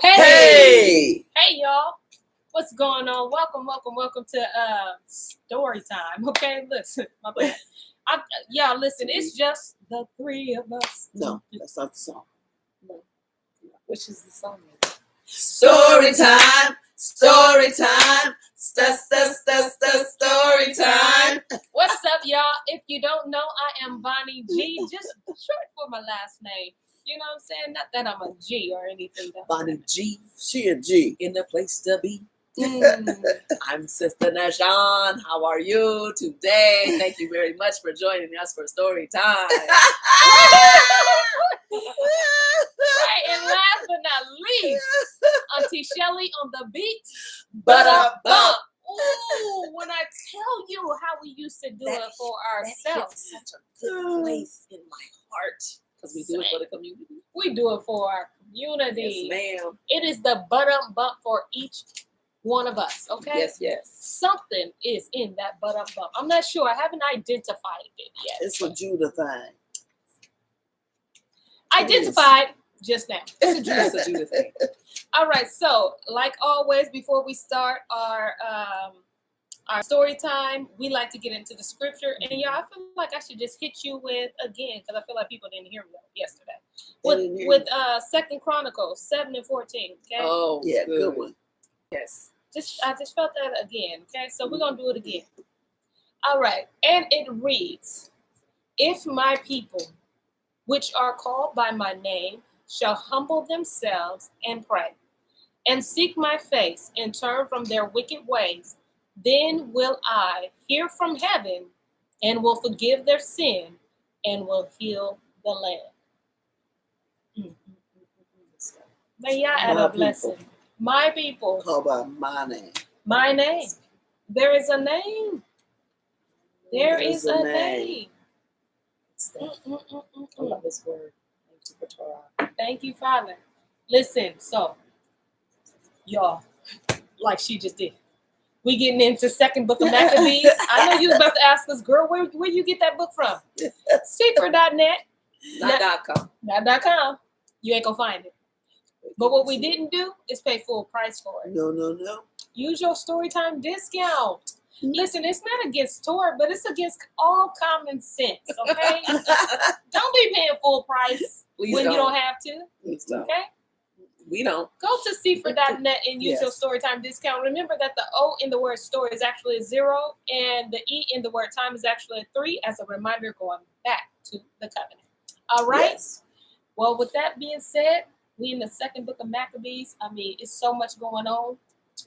Hey! Hey, y'all. What's going on? Welcome to story time. Okay, listen, my bad. Y'all, listen. It's just the three of us. No, that's not the song. No. Which is the song? Story time. Story time. Story time. What's up, y'all? If you don't know, I am Bonnie G, just short for my last name. You know what I'm saying? Not that I'm a G or anything. Bonnie G. She a G. In the place to be. I'm Sister Najan. How are you today? Thank you very much for joining us for story time. Right, and last but not least, Auntie Shelly on the beat. Bump. Ooh, when I tell you how we used to do it for ourselves. That hits such a good place in my heart. Because we do it for the community. We do it for our community. Yes, ma'am. It is the bump for each one of us, okay? Yes. Something is in that bump. I'm not sure. I haven't identified it yet. It's a Judah thing. Identified just now. It's a Judah thing. All right, so like always, before we start our story time, we like to get into the scripture. And y'all, I feel like I should just hit you with again, because I feel like people didn't hear me yesterday. With 2 Chronicles 7 and 14. Okay. Oh, Yeah, good one. Yes. I just felt that again. Okay, so we're gonna do it again. All right, and it reads, "If my people, which are called by my name, shall humble themselves and pray, and seek my face, and turn from their wicked ways, then will I hear from heaven, and will forgive their sin, and will heal the land." May y'all add a blessing. My people. Called by my name. My name. There is a name. There is a name. I love this word. Thank you for Torah. Thank you, Father. Listen, so, y'all, like she just did, we getting into 2nd book of Maccabees. I know you was about to ask us, girl, where you get that book from? Secret.net. Not.com. Not.com. You ain't gonna find it. But what we didn't do is pay full price for it. No. Use your Storytime discount. Listen, it's not against Torah, but it's against all common sense, okay? Don't be paying full price when you don't have to. Please don't. Okay? We don't. Go to St0ryTim3 and use your Storytime discount. Remember that the O in the word story is actually a 0, and the E in the word time is actually a 3, as a reminder going back to the covenant. All right? Yes. Well, with that being said, we in the 2nd book of Maccabees. I mean, it's so much going on.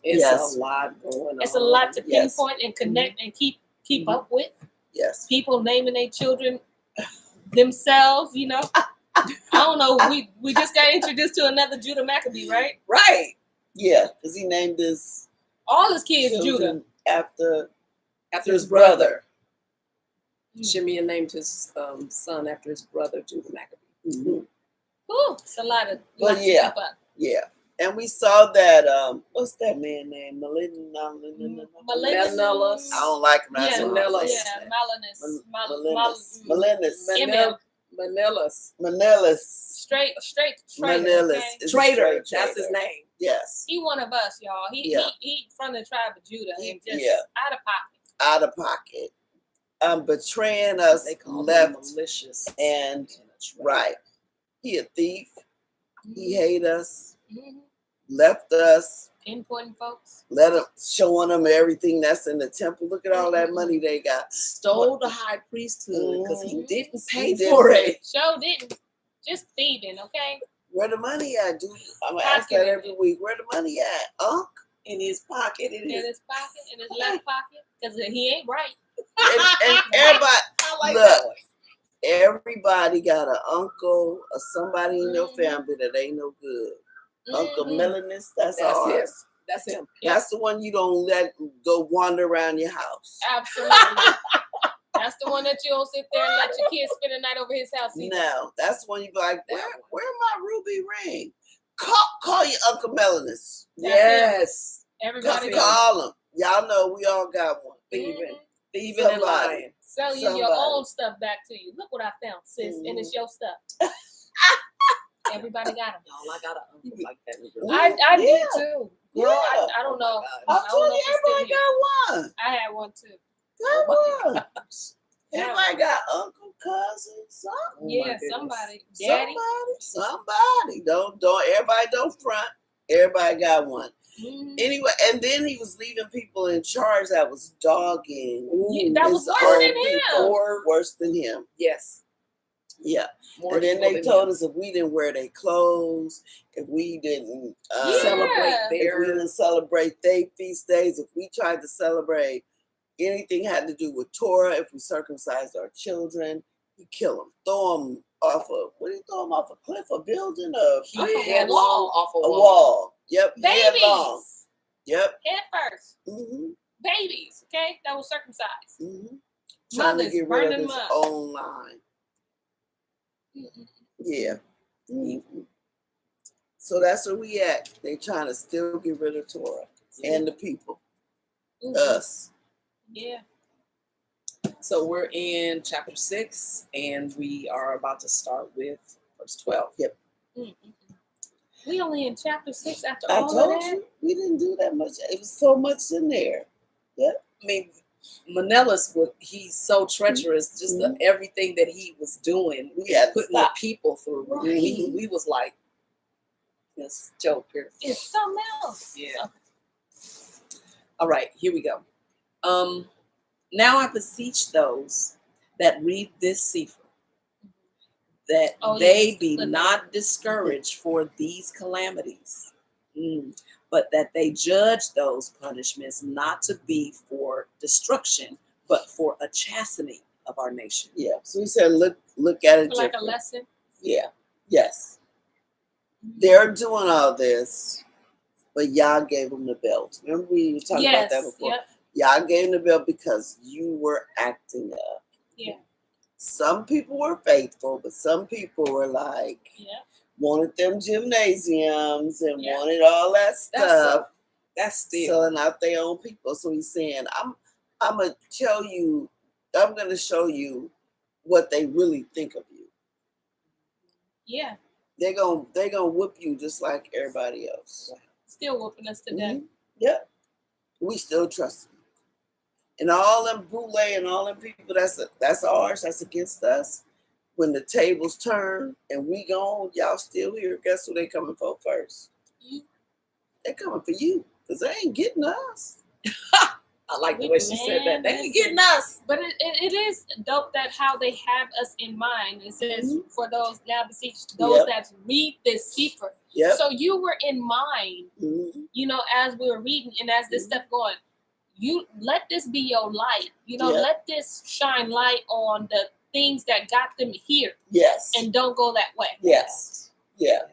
It's a lot going on. It's a lot to pinpoint and connect and keep up with. Yes. People naming their children themselves, you know. I don't know. We just got introduced to another Judah Maccabee, right? Right. Yeah, because he named all his kids Judah after his brother. Shimeon named his son after his brother, Judah Maccabee. Mm-hmm. Ooh, it's a lot to yeah. keep up. Yeah. And we saw that, what's that man name? Melinus. I don't like him. Melinus. Straight. Melinus. Okay? Traitor. That's his name. Yes. He one of us, y'all. He from the tribe of Judah. And just out of pocket. Betraying us, they call left, him malicious, and right. He a thief. He hate us. Left us. Pinpointing folks. Showing them everything that's in the temple. Look at all that money they got. Stole the high priesthood because he didn't pay for it. Sure didn't. Just thieving, okay? Where the money at, dude? I'm gonna ask that every week. Where the money at? In his pocket. In his left pocket. Because he ain't right. And everybody, look, everybody got an uncle or somebody in your family that ain't no good. Uncle Melinus, that's ours. That's him. That's the one you don't let go wander around your house. Absolutely. That's the one that you don't sit there and let your kids spend the night over his house either. No, that's the one you be like, where my ruby ring? Call your Uncle Melinus. Yes. Everybody call him. Y'all know we all got one. Thieving and lying. Selling your own stuff back to you. Look what I found, sis. And it's your stuff. Everybody got them. Y'all, I got an uncle like that. I did too. Girl, Yeah. I don't know. I I told don't know you if it's still everybody here. got one. I had one too. Got one. Yeah. Everybody got uncle, cousin, something. Oh, my Yeah, goodness. somebody. Daddy. Somebody. Don't everybody don't front. Everybody got one. Mhm. Anyway, and then he was leaving people in charge that was dogging. Yeah, that was his worse own than people. him. Or worse than him. Yes. Yeah. More And then evil they than told him. us if we didn't wear their clothes, if we didn't Celebrate Yeah. if we their didn't celebrate their feast days, if we tried to celebrate anything had to do with Torah, if we circumcised our children, he kill them, throw them off a cliff, a building, he Off a headlong wall. off a a wall. wall. Yep, headlong. Babies. Yep. Head first. Mm-hmm. Babies. Okay, that was circumcised. Mm-hmm. Trying Mothers to get rid of burning his them up. own line. Mm-mm. Yeah. Mm-hmm. So that's where we at. They trying to still get rid of Torah and the people, Mhm. us. Yeah. So we're in chapter 6, and we are about to start with verse 12. Yep. Mm-mm. We only in chapter 6 after I all of told that. you we didn't do that much. It was so much in there. I mean, Manellas, he's so treacherous. Just Mhm. everything that he was doing, We had to putting stop. the people through. Right. We was like, this joker. It's something else. Yeah. All right, here we go. Now I beseech those that read this sefer, that Oh, they yes. be Flip it. not discouraged for these calamities, but that they judge those punishments not to be for destruction, but for a chastening of our nation. Yeah. So he said, look at it Like a different. lesson. Yeah. Yes. They're doing all this, but Yah gave them the belt. Remember we were talking about that before? Yep. Yah gave them the belt because you were acting up. Yeah. Some people were faithful, but some people were like, Yeah. wanted them gymnasiums and Yeah. wanted all that stuff. That's still Selling out their own people. So he's saying, I'm gonna tell you, I'm gonna show you what they really think of you. Yeah. They're gonna whoop you just like everybody else. Still whooping us to death. Mhm. Yep. We still trust them. And all them boule and all them people that's ours, that's against us. When the tables turn and we gone, y'all still here. Guess who they coming for first? You. They coming for you. Because they ain't getting us. I like the way she said that. They ain't getting us. But it is dope that how they have us in mind. It says for those now beseech those that read this sefer. Yep. So you were in mind, Mm-hmm. you know, as we were reading and as this stuff going. You let this be your light. You know, Yep. let this shine light on the things that got them here, Yes. and don't go that way. Yes. Yeah.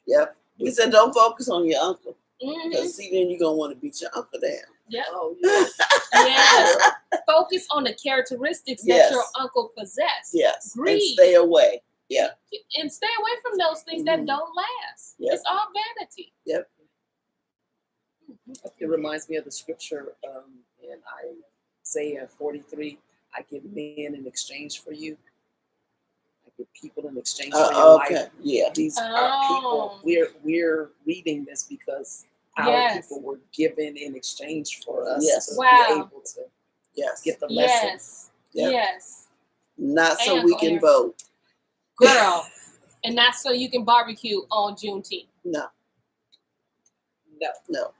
Yep. We said don't focus on your uncle. Mhm. Because see, then you're going to want to beat your uncle down. Yep. Oh, yes. Yes. Focus on the characteristics Yes. that your uncle possessed. Yes. Greed. And stay away. Yeah. And stay away from those things that don't last. Yep. It's all vanity. Yep. It reminds me of the scripture in Isaiah 43. I give men in exchange for you. I give people in exchange for your Okay. life. Yeah. These are people. We're reading this because our Yes. people were given in exchange for us Yes. to Wow. be able to Yes. get the lesson. Yes. Yep. Yes. Not so And we Uncle can Aaron. vote. Girl. And that's so you can barbecue on Juneteenth. No. No.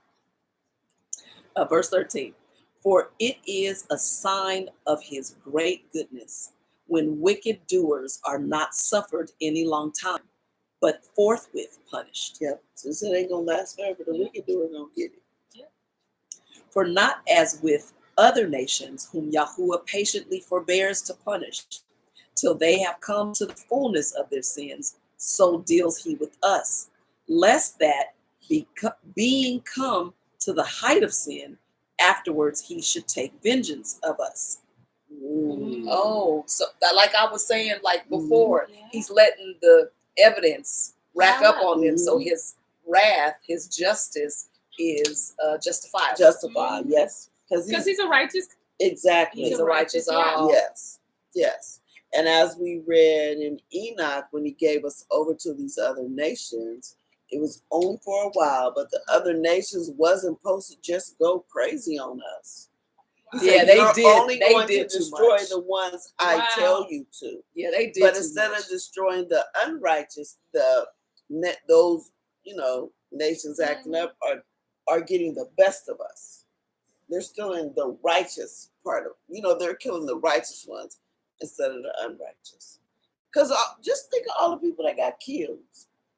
Verse 13. For it is a sign of his great goodness when wicked doers are not suffered any long time, but forthwith punished. Yep. So it ain't going to last forever. The wicked doer going to get it. Yep. For not as with other nations whom Yahuwah patiently forbears to punish, till they have come to the fullness of their sins, so deals he with us, lest that being come to the height of sin, afterwards he should take vengeance of us. Mm. Oh, so that, like I was saying, like before, Yeah. he's letting the evidence rack up on him, so Mhm. his wrath, his justice is justified. Justified. Mhm. Yes. Because he's a righteous. Exactly. He's a righteous. Yeah. Oh. Yes. Yes. And as we read in Enoch, when he gave us over to these other nations, it was only for a while, but the other nations wasn't supposed to just go crazy on us. He Yeah, said, they You're did. only They going did to too destroy much. the ones I Wow. tell you to. Yeah, they did. But too instead much. of destroying the unrighteous, those nations acting up are getting the best of us. They're still in the righteous part of, they're killing the righteous ones instead of the unrighteous. Because just think of all the people that got killed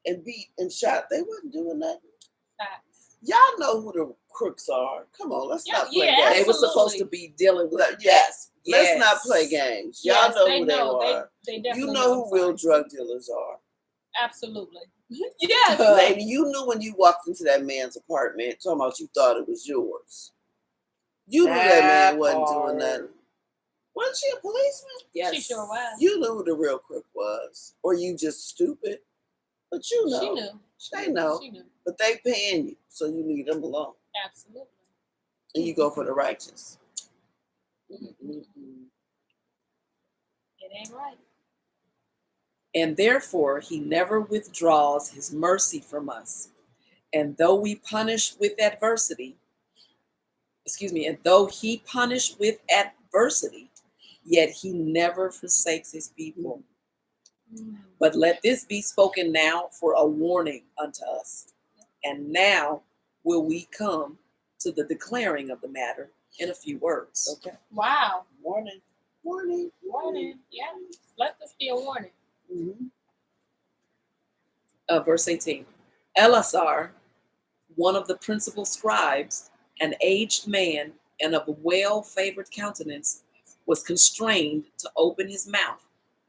and beat and shot. They wasn't doing nothing. Facts. Y'all know who the crooks are. Come on, let's not play yeah, games. They were absolutely. supposed to be dealing with Yes. Yes. Let's not play games. Y'all Yes, know they who know. they are. They definitely You know who I'm real sorry. drug dealers are. Absolutely. Yes. Lady, you knew when you walked into that man's apartment, talking about you thought it was yours. You knew that man wasn't doing nothing. Wasn't she a policeman? Yes. She sure was. You knew who the real crook was. Or you just stupid. But you know. She knew. They know. She knew. But they paying you, so you leave them alone. Absolutely. And you go for the righteous. It ain't right. And therefore he never withdraws his mercy from us. And though we punish with adversity, and though he punished with adversity, yet he never forsakes his people. But let this be spoken now for a warning unto us. And now will we come to the declaring of the matter in a few words. Okay. Wow. Warning. Yeah. Let this be a warning. Verse 18. Eleazar, one of the principal scribes, an aged man and of a well-favored countenance, was constrained to open his mouth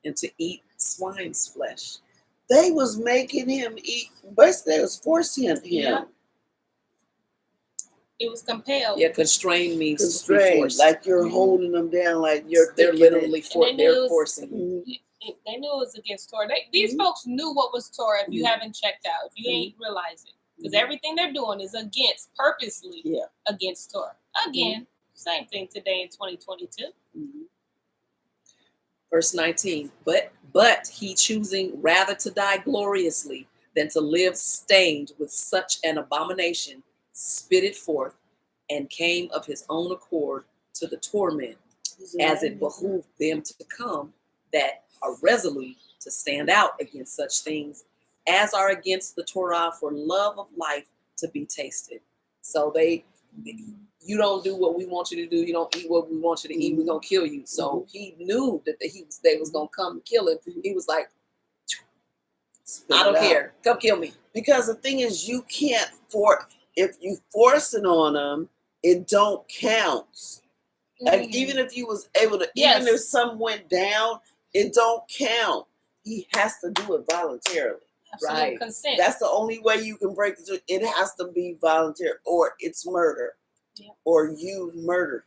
and to eat swine's flesh. They was making him eat. Basically, they was forcing him. Yeah. It was compelled. Yeah, constrained means Constrained, to be forced. like you're holding them down, like They're literally they're forcing you. They knew it was against Torah. These folks knew what was Torah. If you haven't checked out, if you ain't realized it, because everything they're doing is purposely against Torah. Again, same thing today in 2022. Verse 19. But he choosing rather to die gloriously than to live stained with such an abomination, spit it forth, and came of his own accord to the torment, as it behooved them to come that are resolute to stand out against such things as are against the Torah, for love of life to be tasted. So you don't do what we want you to do. You don't eat what we want you to eat. We're gonna kill you. So he knew that they was gonna come and kill him. He was like, I don't care. Come kill me. Because the thing is, you can't if you force it on them, it don't count. Like even if you was able to, even if some went down, it don't count. He has to do it voluntarily. Absolute right. Consent. That's the only way you can break the. It has to be voluntary, or it's murder, or you murdered.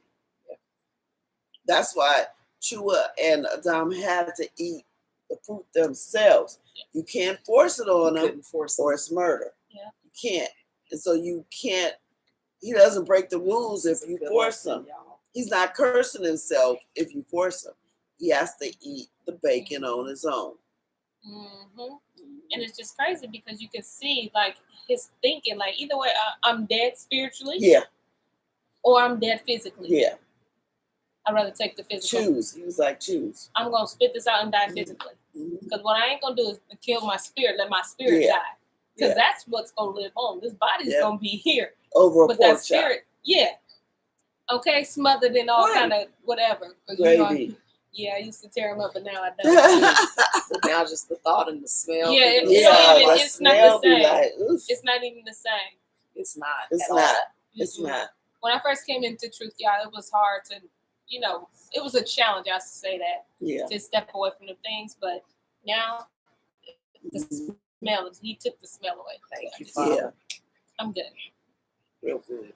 That's why Chua and Adam had to eat the fruit themselves. You can't force it on them, or it's murder. You can't, and so you can't. He doesn't break the rules if you force him. He's not cursing himself if you force him. He has to eat the bacon on his own. And it's just crazy because you can see like his thinking, like either way, I'm dead spiritually, or I'm dead physically. I'd rather take the physical. Choose. He was like, choose. I'm gonna spit this out and die physically. Because what I ain't gonna do is kill my spirit, let my spirit die. Because that's what's gonna live on. This body's gonna be here. Over a but pork that spirit, okay, smothered in all kind of whatever. Gravy. I used to tear them up, but now I don't. But now just the thought and the smell. It's not the same. Like, it's not even the same. It's not. It's not. When I first came into truth, y'all, it was hard to, it was a challenge. I say that to step away from the things, but now the smell is. He took the smell away. Thank you, Father. I'm good. Real good.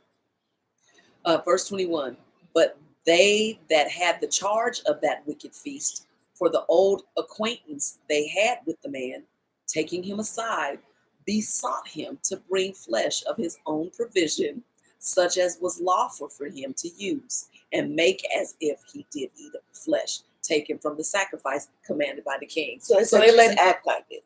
Verse 21. But they that had the charge of that wicked feast, for the old acquaintance they had with the man, taking him aside, besought him to bring flesh of his own provision, such as was lawful for him to use, and make as if he did eat of the flesh, taken from the sacrifice commanded by the king. So So they they let let act like it.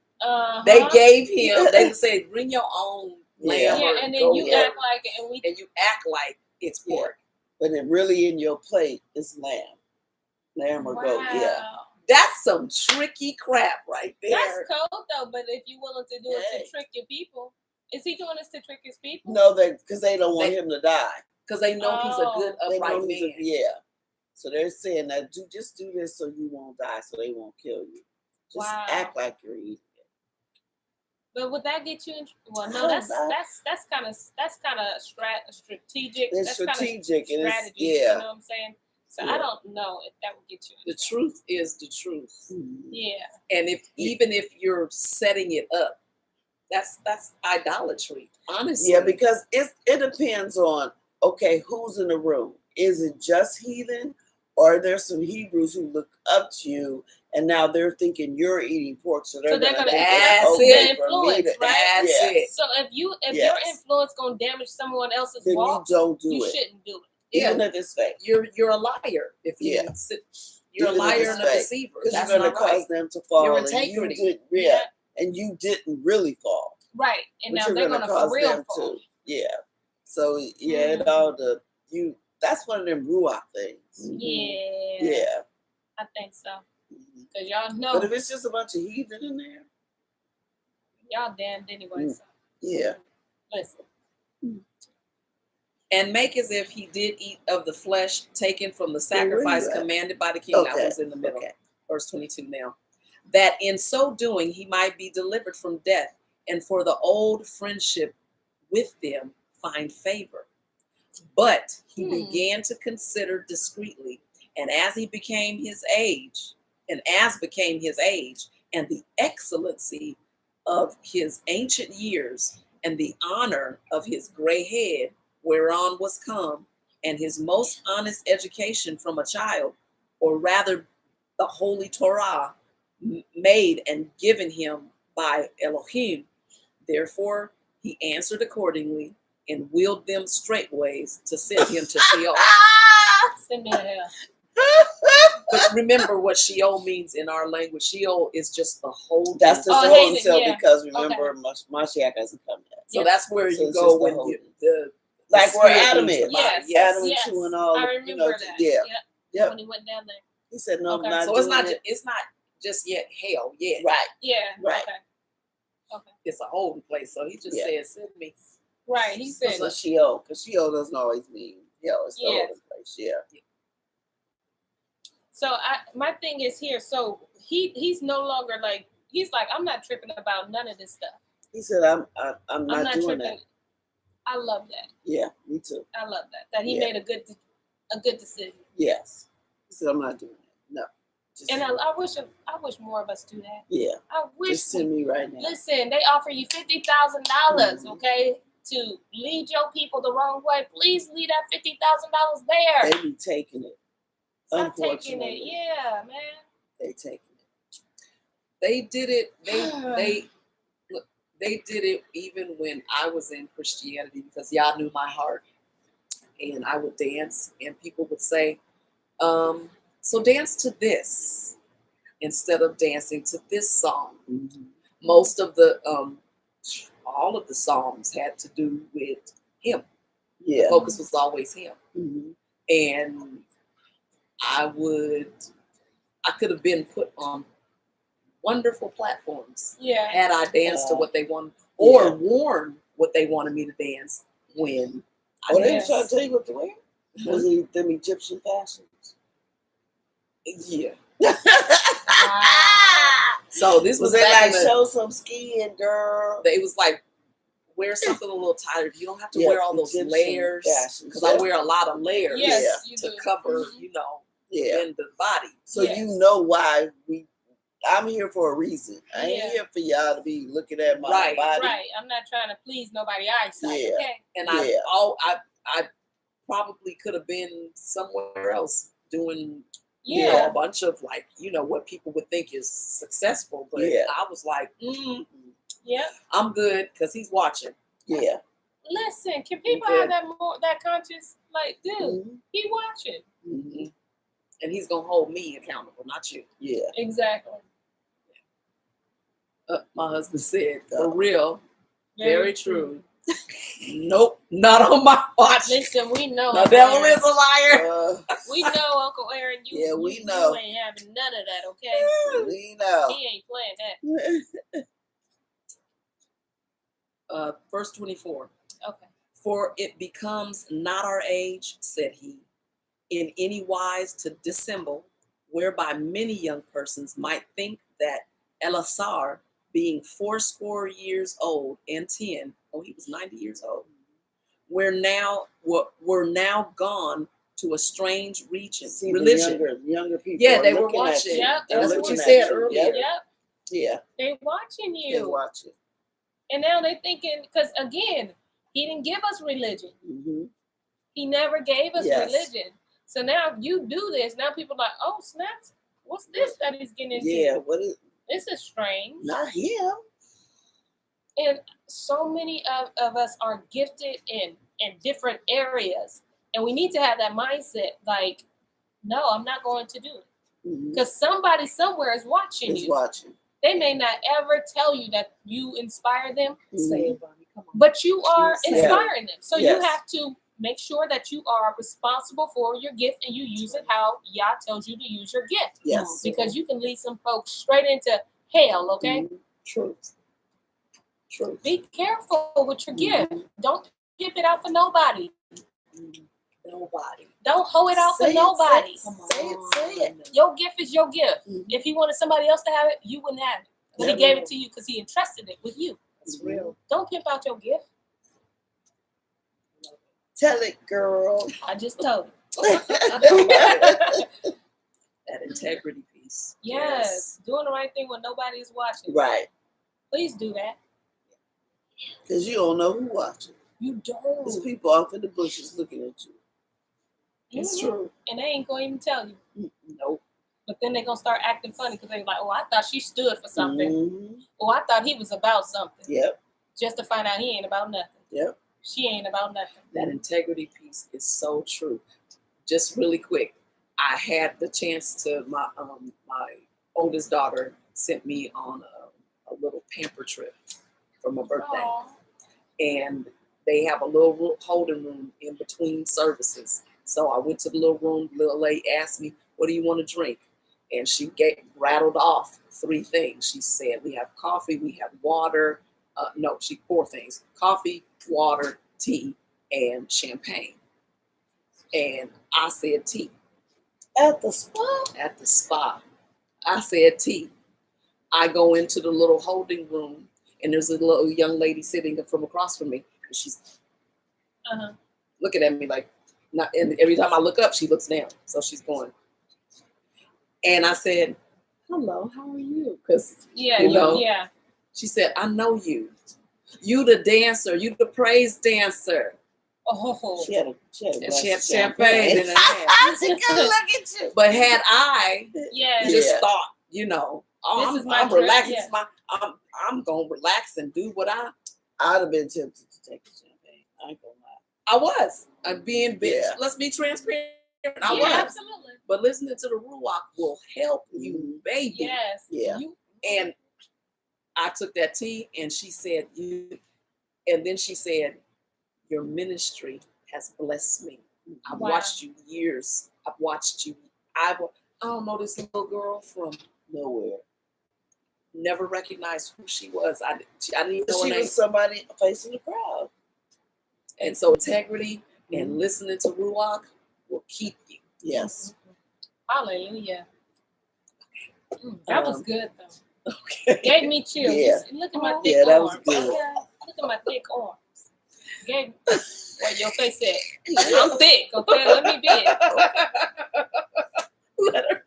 they gave him. They said, "Bring your own Yeah. lamb or and then goat, you act like it, and we. and you act like it's pork." But it really in your plate is lamb or goat. Yeah. Wow. That's some tricky crap right there. That's cold though, but if you're willing to do it Hey. to trick your people, is he doing this to trick his people? No, because they don't want him to die. Because they know he's a good, They upright know he's man. yeah. So they're saying that just do this so you won't die, so they won't kill you. Just Wow. act like you're eating it. But would that get you in? Well, I no, don't that's know. kind of strategic. It's That's strategic, kind and of it's strategy. You yeah. know what I'm saying? So Yeah. I don't know if that would get you in. The truth is the truth. Yeah. And even if you're setting it up, that's idolatry. Honestly. Yeah, because it depends on who's in the room. Is it just heathen, or are there some Hebrews who look up to you and now they're thinking you're eating pork, so they're gonna think That's it's okay it. for me Influence, to right? That's yes. it. So if your Yes. influence gonna damage someone else's Then you walk, don't do you it. shouldn't do it. Yeah. Even if it's fake. You're a liar if you Yeah. you're Even a if liar it's and a fake. deceiver. Because That's you're going not to right. cause them to fall. Your and integrity. And you didn't really fall. Right. And But now you're they're going gonna to cause for real them fall. to. Yeah. So it all that's one of them ruach things. Yeah. Yeah. I think so. Because y'all know But if it's just a bunch of heathen in there, y'all damned anyway. So yeah. listen. And make as if he did eat of the flesh taken from the Well, where sacrifice you at? commanded by the king. That Okay. was in the middle. Okay. Verse 22 now. That in so doing he might be delivered from death, and for the old friendship with them find favor. But he began to consider discreetly, and as became his age, and the excellency of his ancient years, and the honor of his gray head, whereon was come, and his most honest education from a child, or rather the holy Torah, made and given him by Elohim. Therefore he answered accordingly, and willed them straightways to send him to Sheol. Send me to hell. But remember what Sheol means in our language. Sheol is just the whole. That's the Haven, until yeah. because remember Mashiach hasn't come yet. So Yeah. that's where So you it's go just the when whole- the Like where spirit Adam leaves the is. body. Yes. Adam Yes. chewing all I the, remember that. yeah. Yep. When he went down there. He said, no, Okay. I'm not So doing it's not just yet hell yet. Right. Yeah. Right. Okay. It's a holding place. So he just said, send me. Right. He said. So Sheol, because Sheol doesn't always mean hell. It's the Yes. holding place. Yeah. So my thing is here. So he's no longer like he's like I'm not tripping about none of this stuff. He said, I'm not doing tripping. that. I love that. Yeah, me too. I love that. That he Yeah. made a good decision. Yes. He said, I'm not doing that. No. Just, And I wish more of us do that. yeah. I wish. Just send me right now. Listen, they offer you $50,000, okay, to lead your people the wrong way. Please leave that $50,000 there. They be taking it. Stop taking it. Unfortunately. Yeah, man. They taking it. They did it. They did it even when I was in Christianity, because y'all knew my heart, and I would dance, and people would say, so dance to this instead of dancing to this song. Mm-hmm. Most of the all of the songs had to do with him. Yeah. The focus was always him. Mm-hmm. And I could have been put on wonderful platforms Yeah. had I danced to what they wanted, or worn what they wanted me to dance when I Oh, they danced. trying to tell you what to wear? Was it them Egyptian fashions? Yeah. Wow. So this was Was they back like in the, show some skin, girl? it was like, wear something a little tighter. You don't have to Yeah, wear all those Egyptian layers, fashions, because yeah. I wear a lot of layers Yes, you to do. cover, Mhm. Yeah. in the body. So Yes. you know why I'm here for a reason. I ain't Yeah. here for y'all to be looking at my Right. body. Right. I'm not trying to please nobody eyesight. Yeah. Okay. And Yeah. I probably could have been somewhere else doing Yeah. a bunch of what people would think is successful, but Yeah. I was like, Yeah. I'm good because he's watching. Yeah. Listen, can people Okay. have that conscious, like, dude, Mm-hmm. he watching. Mm-hmm. And he's going to hold me accountable, not you. Yeah. Exactly. My husband said, for real, very true. true. Nope, not on my watch. Listen, we know. The Uncle devil Aaron. is a liar. We know, Uncle Aaron. Yeah, we know. You ain't having none of that, okay? We know. He ain't playing that. Verse 24. Okay. For it becomes not our age, said he, in any wise to dissemble, whereby many young persons might think that Eleazar, being 80 years old and 10, he was 90 years old, were now gone to a strange region, See, religion. The younger people. Yeah, are they were looking at watching. you. Yep, They're That's what looking you at said you. earlier. Yep. Yep. Yeah. They watching They you. watch it. And now they thinking, because again, he didn't give us religion. Mm-hmm. He never gave us Yes. religion. So now if you do this, now people are like, oh, snaps, what's this that he's getting into? Yeah. What is? This is strange. Not him. And so many of us are gifted in different areas. And we need to have that mindset like, no, I'm not going to do it. Mm-hmm. Because somebody somewhere is watching Is you. watching. They may not ever tell you that you inspire them, Say it, Bonnie. Come on. but you are Yeah. inspiring them. So Yes. you have to make sure that you are responsible for your gift and you use it how Yah tells you to use your gift. Yes. Because you can lead some folks straight into hell, okay? Mm-hmm. Truth. Truth. Be careful with your Mm-hmm. gift. Don't give it out for nobody. Nobody. Don't hold it out Say for it, nobody. Say it. Your gift is your gift. Mhm. If he wanted somebody else to have it, you wouldn't have it. But he Yeah. gave it to you because he entrusted it with you. That's real. Don't give out your gift. Tell it, girl. I just told you. That integrity piece. Yes. Doing the right thing when nobody is watching. Right. Please do that. Because you don't know who watching. You don't. There's people off in the bushes looking at you. It's Mhm. true. And they ain't going to even tell you. Nope. But then they're going to start acting funny because they're like, oh, I thought she stood for something. Mm-hmm. Oh, I thought he was about something. Yep. Just to find out he ain't about nothing. Yep. She ain't about nothing. That integrity piece is so true. Just really quick, I had the chance to my oldest daughter sent me on a little pamper trip for my birthday, Aw. and they have a little holding room in between services. So I went to the little room. The little lady asked me, "What do you want to drink?" And she rattled off 3 things. She said, "We have coffee, we have water." 4 things: coffee, water, tea, and champagne. And I said tea. At the spa. At the spa, I said tea. I go into the little holding room, and there's a little young lady sitting from across from me, and she's looking at me like, not. And every time I look up, she looks down. So she's going. And I said, "Hello, how are you?" Because Yeah, you know, yeah. she said, "I know you. You the dancer. You the praise dancer." Oh, She had a And glass she had of champagne in her hand. She couldn't look at you. But had I yeah. just Yeah. thought, you know, oh, This is my I'm trip, relaxing. yeah. I'm gonna relax and do what I'd have been tempted to take the champagne. I ain't gonna lie. I was. I'm being bitch. Yeah. Let's be transparent. I Yeah, was. absolutely. But listening to the Ruach will help you, Mhm. baby. Yes. Yeah. And I took that tea, and she said, and then she said, "Your ministry has blessed me. I've Wow. watched you years. I've watched you. I don't know this little girl from Nowhere. never recognized who she was. I didn't even know her She name." was somebody facing the crowd. And so integrity Mm-hmm. and listening to Ruach will keep you. Yes. Hallelujah. That was good though. Okay. Gave me chills. Yeah. Look at my thick Yeah, that was arms. good. Okay? Look at my thick arms. Gave what your face said. I'm thick, okay? Let me be it. Let her.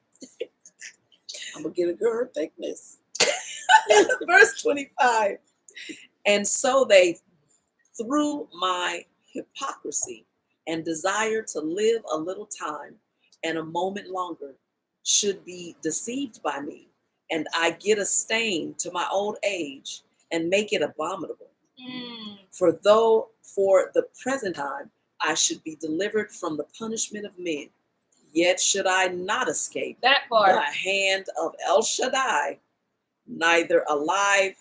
I'm gonna get a girl her thickness. Verse 25. And so they, through my hypocrisy and desire to live a little time and a moment longer, should be deceived by me, and I get a stain to my old age and make it abominable. For though for the present time I should be delivered from the punishment of men, Yet should I not escape That the part. hand of El Shaddai, neither alive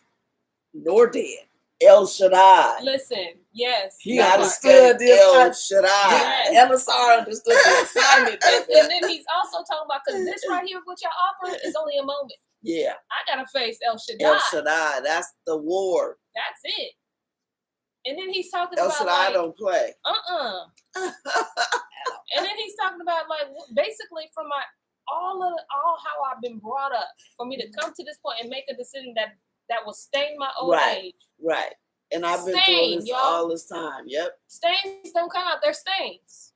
nor dead. El Shaddai. Listen, yes. He that Not part. understood this. El Shaddai. Yes. Elisar understood the assignment. And then he's also talking about, because this right here, what y'all offering is only a moment. Yeah. I gotta face El Shaddai. El Shaddai. That's the war. That's it. And then he's talking El about Shaddai like, don't play. And then he's talking about like basically from my all how I've been brought up for me to come to this point and make a decision that will stain my old age. Right. And I've been Stain, through this y'all. all this time. Yep. Stains don't come out; they're stains.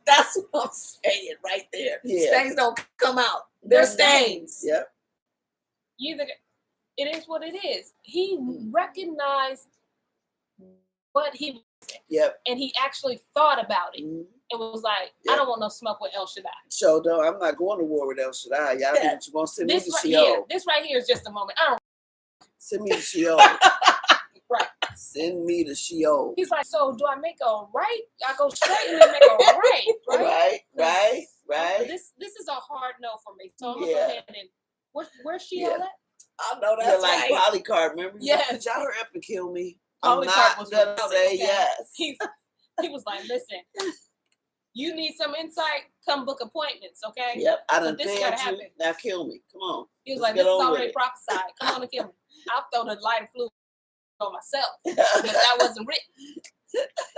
That's what I'm saying right there. Yeah. Stains don't come out. They're stains. Yep. It is what it is. He recognized what he was saying, Yep. and he actually thought about it. Mhm. It was like, Yep. I don't want no smoke with El Shaddai. So though I'm not going to war with El Shaddai. Y'all Yeah. you want to send me This to right Sheol. here, this right here is just a moment. I don't. Send me to Sheol. Right. Send me to Sheol. He's like, so do I make a right? I go straight and then make a right, right? Right. This is a hard no for me. So I'm gonna Yeah. go ahead and where's Sheol Yeah. at? I know Yeah, that's like right. Polycarp, remember? Yes. Y'all hurry up and kill me. Polycarp I'm not was gonna rebelling, say okay? yes. He was like, listen, you need some insight, come book appointments, okay? Yep, I done But this fed gotta you. happen. Now kill me. Come on. He was Let's like, get this is on with already it. prophesied. Come on and kill me. I'll throw the light and fluid on myself. But that wasn't written.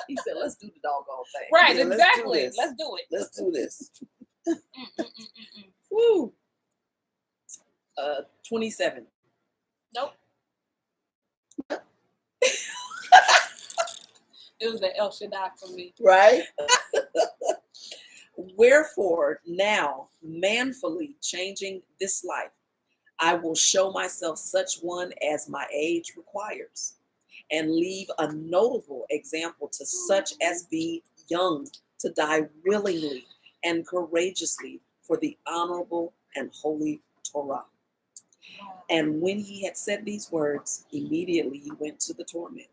He said, let's do the doggone thing. Right, Yeah, let's do exactly. this. Let's do it. Let's do this. Woo. 27. Nope. It was the El Shaddai for me. Right? Wherefore, now, manfully changing this life, I will show myself such one as my age requires, and leave a notable example to such as be young to die willingly and courageously for the honorable and holy Torah. And when he had said these words, immediately he went to the torment.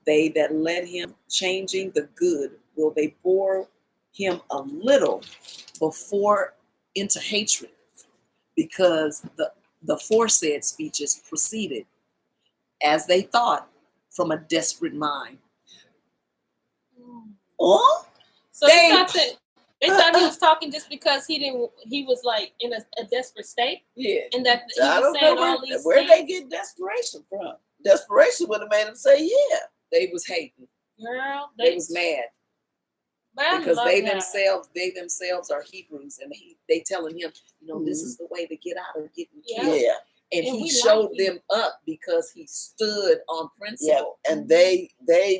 They that led him, changing the good, will they bore him a little before into hatred, because the foresaid speeches proceeded, as they thought, from a desperate mind. Oh? So they thought he was talking just because he was like in a desperate state, Yeah. and that he I was don't saying know all these where they things. get desperation from. Desperation would have made him say yeah. They was hating. Girl, They was mad. I Because love they that. themselves are Hebrews, and they telling him, this is the way to get out of getting Yeah. killed. Yeah. And And he we showed like you. them up because he stood on Yeah. principle. And they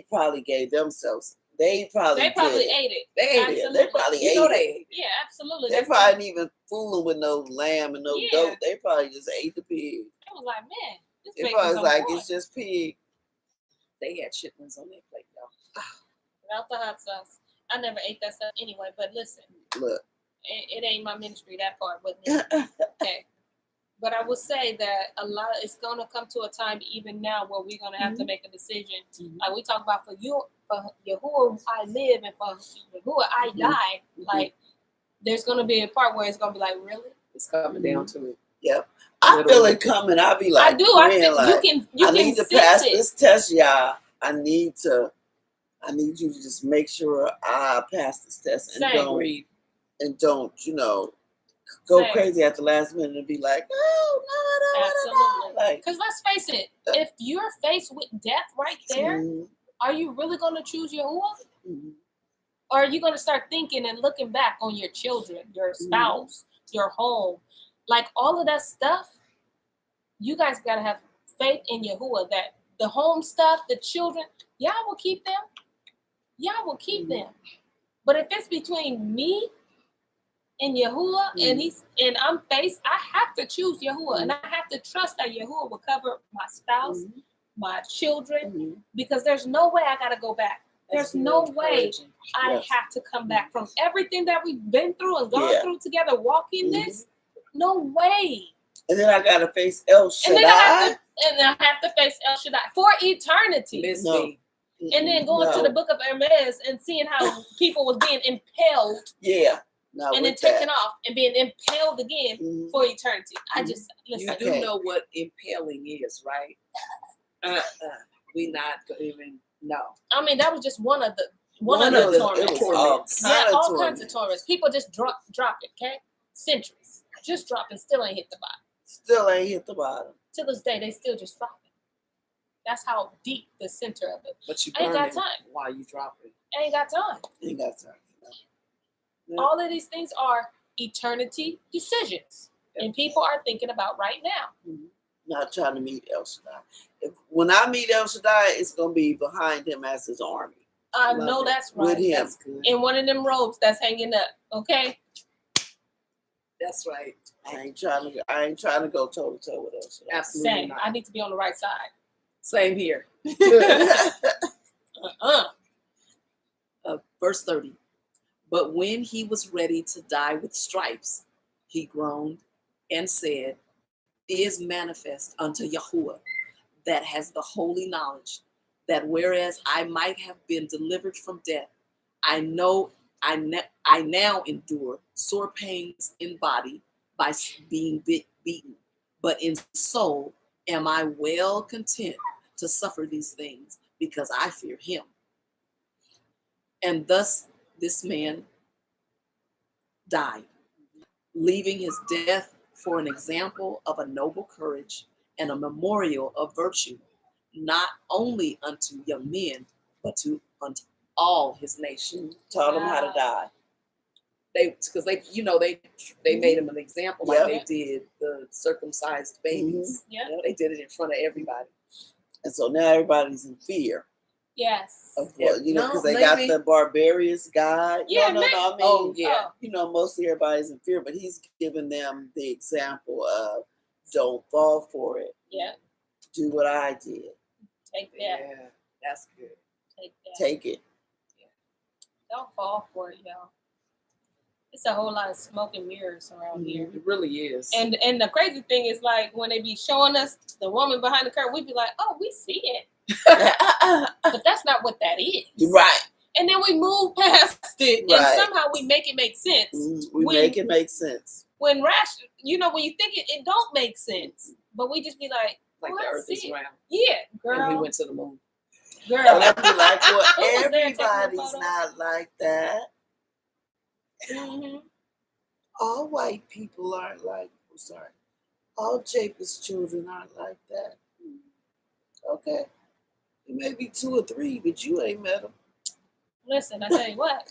probably gave themselves. They probably They probably did it. ate it. They ate it. Absolutely. They probably You ate know it. they Yeah, absolutely. They That's probably why didn't even fooling with no lamb and no Yeah. goat. They probably just ate the pig. I was like, man, this It bacon's probably was on like, point. it's just pig. they had chitlins on their plate, y'all. Without the hot sauce. I never ate that stuff anyway, but listen, Look. it ain't my ministry, that part, but okay. But I will say that it's gonna come to a time even now where we're gonna have to make a decision. Like we talk about for Yahuwah I live and for Yahuwah I die. Like there's gonna be a part where it's gonna be like, really? It's coming down to it. Yep. I feel it coming. I'll be like, I do. I praying, think like, you I can need to sense pass it. this test, y'all. I need you to just make sure I pass this test and Same. don't, go Same. crazy at the last minute and be like, no. Absolutely. Like, Because let's face it, if you're faced with death right there, are you really going to choose Yahuwah? Or are you going to start thinking and looking back on your children, your spouse, your home? Like all of that stuff, you guys got to have faith in Yahuwah that the home stuff, the children, Yah will keep them. Yah will keep them. But if it's between me and Yahuwah and I'm faced, I have to choose Yahuwah. And I have to trust that Yahuwah will cover my spouse, my children, because there's no way I got to go back. There's no way I have to come back from everything that we've been through and gone through together, walking this. No way. And then I got to face El Shaddai. And I have to face El Shaddai for eternity. Miss No. me. And then going to the book of Hermes and seeing how people was being impaled. Yeah. And then taken off and being impaled again for eternity. I just listen. You do know what impaling is, right? We not even know. I mean, that was just one of the torments. All kinds of torments. People just drop it, okay? Centuries. Just dropping, still ain't hit the bottom. Still ain't hit the bottom. To this day, they still just drop it. That's how deep the center of it. But you ain't got time. While you drop it. Ain't got time. Ain't got time. Yeah. All of these things are eternity decisions. Yeah. And people are thinking about right now. Not trying to meet El Shaddai. When I meet El Shaddai, it's going to be behind him as his army. I know that's right. With him. That's good. In one of them robes that's hanging up. Okay? That's right. I ain't trying to go toe to toe with El Shaddai. Absolutely Same. not. I need to be on the right side. Same here. Verse 30. But when he was ready to die with stripes, he groaned and said, "It is manifest unto Yahuwah that has the holy knowledge, that whereas I might have been delivered from death, I now endure sore pains in body by being beaten, but in soul am I well content to suffer these things, because I fear him." And thus this man died, leaving his death for an example of a noble courage and a memorial of virtue, not only unto young men, but unto all his nation. Taught him how to die. Because they made him an example, like they did the circumcised babies. Yeah. They did it in front of everybody. And so now everybody's in fear. Yes. Because they got the barbarians guy. Yeah, I mean, mostly everybody's in fear, but he's giving them the example of don't fall for it. Yeah. Do what I did. Take that. Yeah, that's good. Take it. Yeah. Don't fall for it, y'all. It's a whole lot of smoke and mirrors around here. It really is. And the crazy thing is, like, when they be showing us the woman behind the curtain, we be like, oh, we see it. But that's not what that is. Right. And then we move past it, and somehow we make it make sense. We make it make sense. When when you think it don't make sense. But we just be like the earth is round. Yeah, girl. And we went to the moon. Girl. And I be like, well, everybody's not like that. All white people aren't like, all Jacob's children aren't like that. Okay. You may be 2 or 3, but you ain't met them. Listen, I tell you what.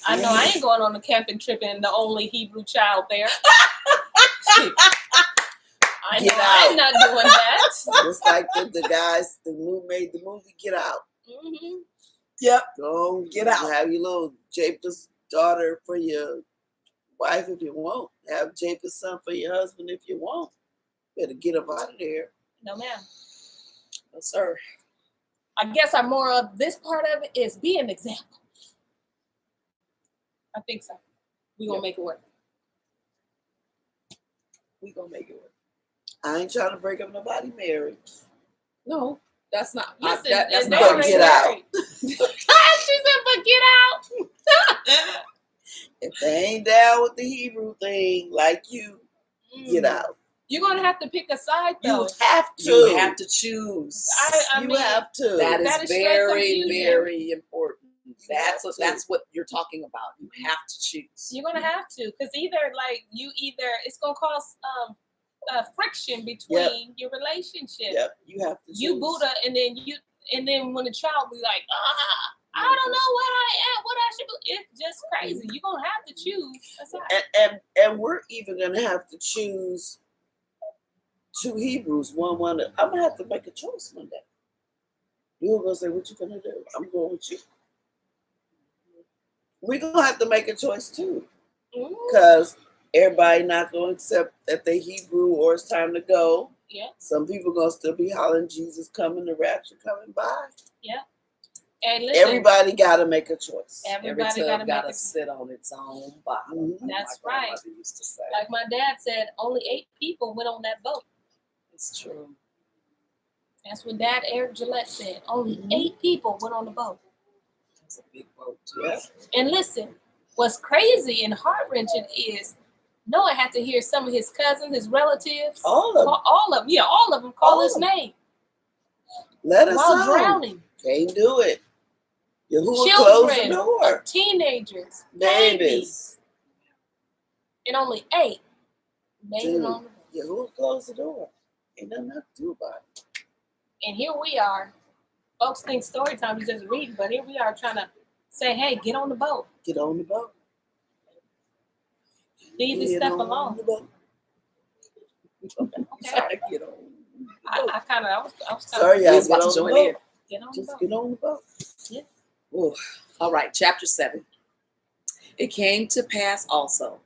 I know I ain't going on a camping trip and the only Hebrew child there. I'm not doing that. Just like the guys who made the movie Get Out. Yep. Go get out. Have your little Jacob's daughter for your wife if you want. Have Jacob's son for your husband if you want. Better get him out of there. No, ma'am. No, sir. I guess I'm more of this part of it is be an example. I think so. We're going to make it work. We're going to make it work. I ain't trying to break up nobody's marriage. No, that's not. Listen, that's not but get out. She said, but get out. If they ain't down with the Hebrew thing like you, get out. You're going to have to pick a side, though. You have to. You have to choose. I mean, have to. That is very, very important. That's what you're talking about. You have to choose. You're going to have to. Because it's going to cause friction between your relationship. Yep, you have to choose. You Buddha, and then when the child be like, I don't know what I should do. It's just crazy. You're going to have to choose. That's right. And we're even going to have to choose 2 Hebrews. One. I'm going to have to make a choice one day. You're going to say, what you going to do? I'm going with you. We're going to have to make a choice too. Because everybody not going to accept that they Hebrew or it's time to go. Yeah. Some people going to still be hollering, Jesus coming, the rapture coming by. Yeah. And listen, everybody got to make a choice. Everybody got to sit on its own bottom. That's right. Used to say. Like my dad said, only 8 people went on that boat. It's true. That's what Dad Eric Gillette said. Only Mhm. 8 people went on the boat. That's a big boat. Yeah. And listen, what's crazy and heart-wrenching is Noah had to hear some of his cousins, his relatives, All of them. all of them call All his of them. name Let us while out. drowning. Can't do it. Yahuwah closed the Children, door. teenagers, Babies. babies, and only 8 made it Dude, on the boat. Yahuwah closed the door. Ain't nothing I can do about it. And here we are. Folks think story time is just reading, but here we are trying to say, hey, get on the boat. Get on the boat. Leave this Get stuff on alone. the boat. Okay. Sorry, get on. I was kind of Sorry, We y'all. was Get about on to the join boat. in. get on the Just boat. get on the boat. Ooh. All right, chapter 7. It came to pass also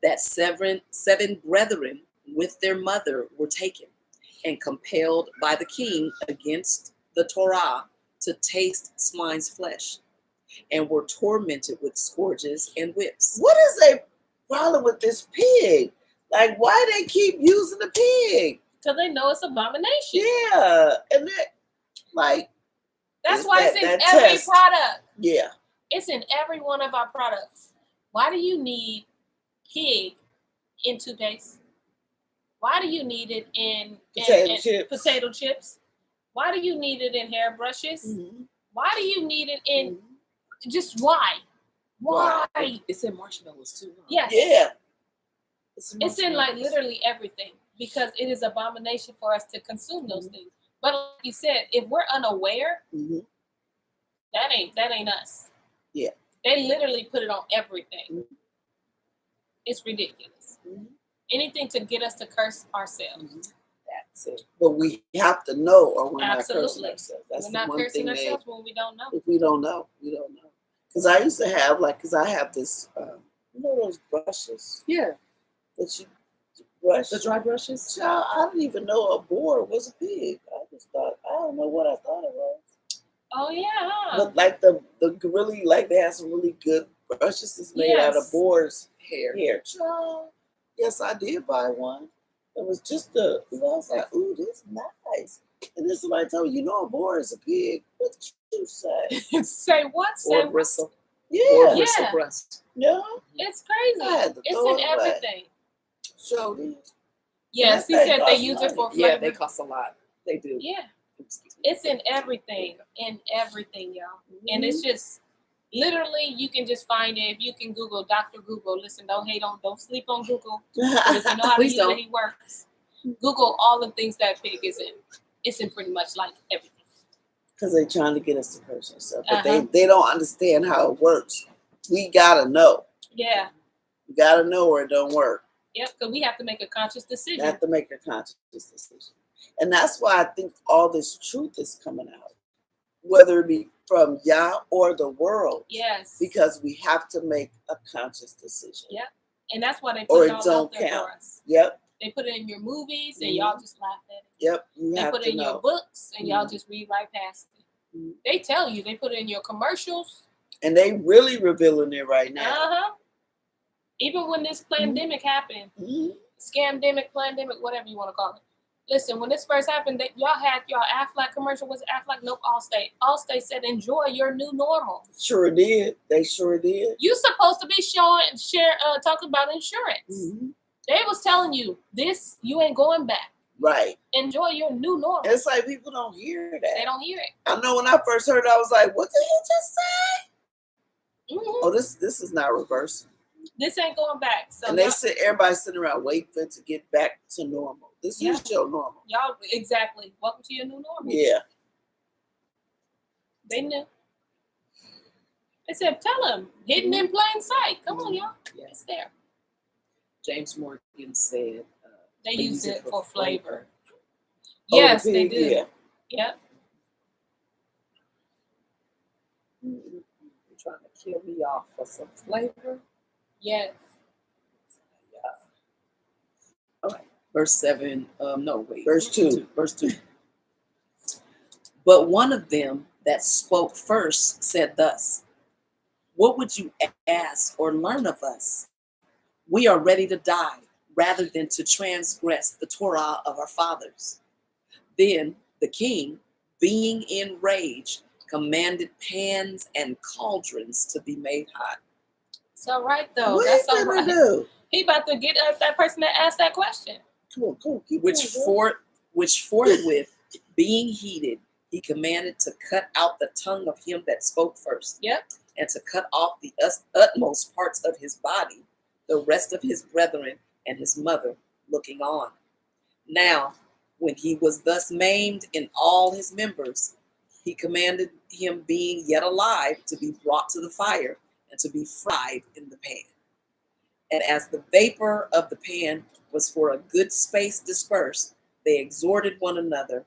that seven brethren with their mother were taken and compelled by the king against the Torah to taste swine's flesh, and were tormented with scourges and whips. What is their problem with this pig? Like, why they keep using the pig? Because they know it's abomination. Yeah, and that, like, That's it's why that- it's in that every test. product. yeah, It's in every one of our products. Why do you need pig in toothpaste? Why do you need it in potato chips? Why do you need it in hairbrushes? Mm-hmm. Why do you need it in just why? Why? It's in marshmallows too. Huh? Yes. Yeah. It's in like literally everything because it is abomination for us to consume those things. But like you said, if we're unaware, Mm-hmm. that ain't us. Yeah. They literally put it on everything. Mhm. It's ridiculous. Mhm. Anything to get us to curse ourselves. Mm-hmm. That's it. But we have to know, or we're not cursing Absolutely. ourselves. That's We're the not one cursing thing ourselves when we don't know. if we don't know, we don't know. Because I used to have, because I have this, you know those brushes Yeah. that you brush? The dry brushes? Child, I didn't even know a boar was a pig. I just thought, I don't know what I thought it was. Oh yeah. Huh? But like the really, like they have some really good brushes that's made out of Yes. boar's Hair. Child, yes, I did buy one. It was just I was like, ooh, this is nice. And then somebody told me, you know, a boar is a pig. What did you say? Say what? Say Or what? bristle. Yeah. Or Yeah. bristle breast. Yeah. It's crazy. I had to It's throw in it away. everything. So these. Yes, he that said they costs use money. it for flavor. Yeah, they cost a lot. They do. Yeah. Excuse me. It's in everything. In everything, y'all. And it's just literally you can just find it. If you can Google Dr. Google, listen, don't sleep on Google. But if you know how to Please use don't. it, he works. Google all the things that pig is in. It's in pretty much like everything. Because they're trying to get us to curse ourselves. But Uh-huh. they don't understand how it works. We gotta know. Yeah. You gotta know or it don't work. Yep, because we have to make a conscious You decision. have to make a conscious decision. And that's why I think all this truth is coming out, whether it be from Yah or the world. Yes. Because we have to make a conscious decision. Yep. And that's why they Or put it it all don't out there count. for us. Yep. They put it in your movies and Mhm. y'all just laugh at it. Yep. You They have put to it in your know. books and y'all Mhm. just read right past it. Mhm. They tell you. They put it in your commercials. And they really revealing it right now. Uh-huh. Even when this pandemic happened, Mhm. scamdemic, pandemic, whatever you want to call it. Listen, when this first happened, y'all had your Aflac commercial. Was it Aflac? Nope, Allstate. Allstate said, enjoy your new normal. Sure did. They sure did. You supposed to be talking about insurance. Mhm. They was telling you, this, you ain't going back. Right. Enjoy your new normal. It's like people don't hear that. They don't hear it. I know when I first heard it, I was like, what did he just say? Mhm. Oh, this is not reversing. This ain't going back. So And everybody sitting around waiting for it to get back to normal. This Yeah. is your normal. y'all, exactly. Welcome to your new normal. Yeah. They knew. They said, tell them, hidden in plain sight. Come on, y'all. Yes. It's there. James Morgan said They use it for flavor. Oh, Yes, the they pig, do. Yeah. Yep. You're trying to kill me off for some flavor. Yes. Yeah. All right. Verse 7. No, wait. Verse 2. Verse 2. But one of them that spoke first said thus, what would you ask or learn of us? We are ready to die rather than to transgress the Torah of our fathers. Then The king, being enraged, commanded pans and cauldrons to be made hot. It's all right though. What That's he all gonna right. do? He about to get that person that asked that question. Come on, keep Which going, forthwith, being heated, he commanded to cut out the tongue of him that spoke first. Yep. And to cut off the utmost parts of his body, the rest of his brethren and his mother looking on. Now, when he was thus maimed in all his members, he commanded him, being yet alive, to be brought to the fire and to be fried in the pan. And as the vapor of the pan was for a good space dispersed, they exhorted one another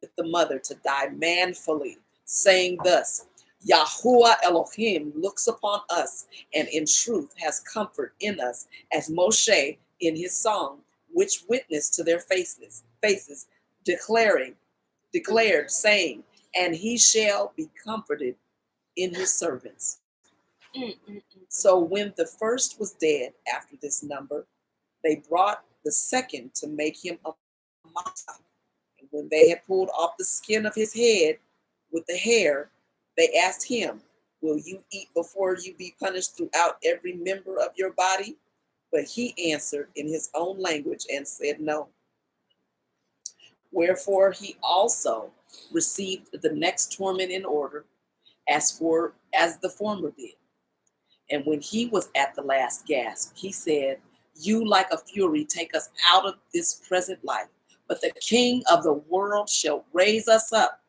with the mother to die manfully, saying thus, Yahuwah Elohim looks upon us, and in truth has comfort in us, as Moshe in his song, which witnessed to their faces, declared, saying, and he shall be comforted in his servants. So when the first was dead after this number, they brought the second to make him a matzah. And when they had pulled off the skin of his head with the hair, they asked him, will you eat before you be punished throughout every member of your body? But he answered in his own language and said no. Wherefore he also received the next torment in order, as the former did. And when he was at the last gasp, he said, you like a fury take us out of this present life, but the King of the world shall raise us up,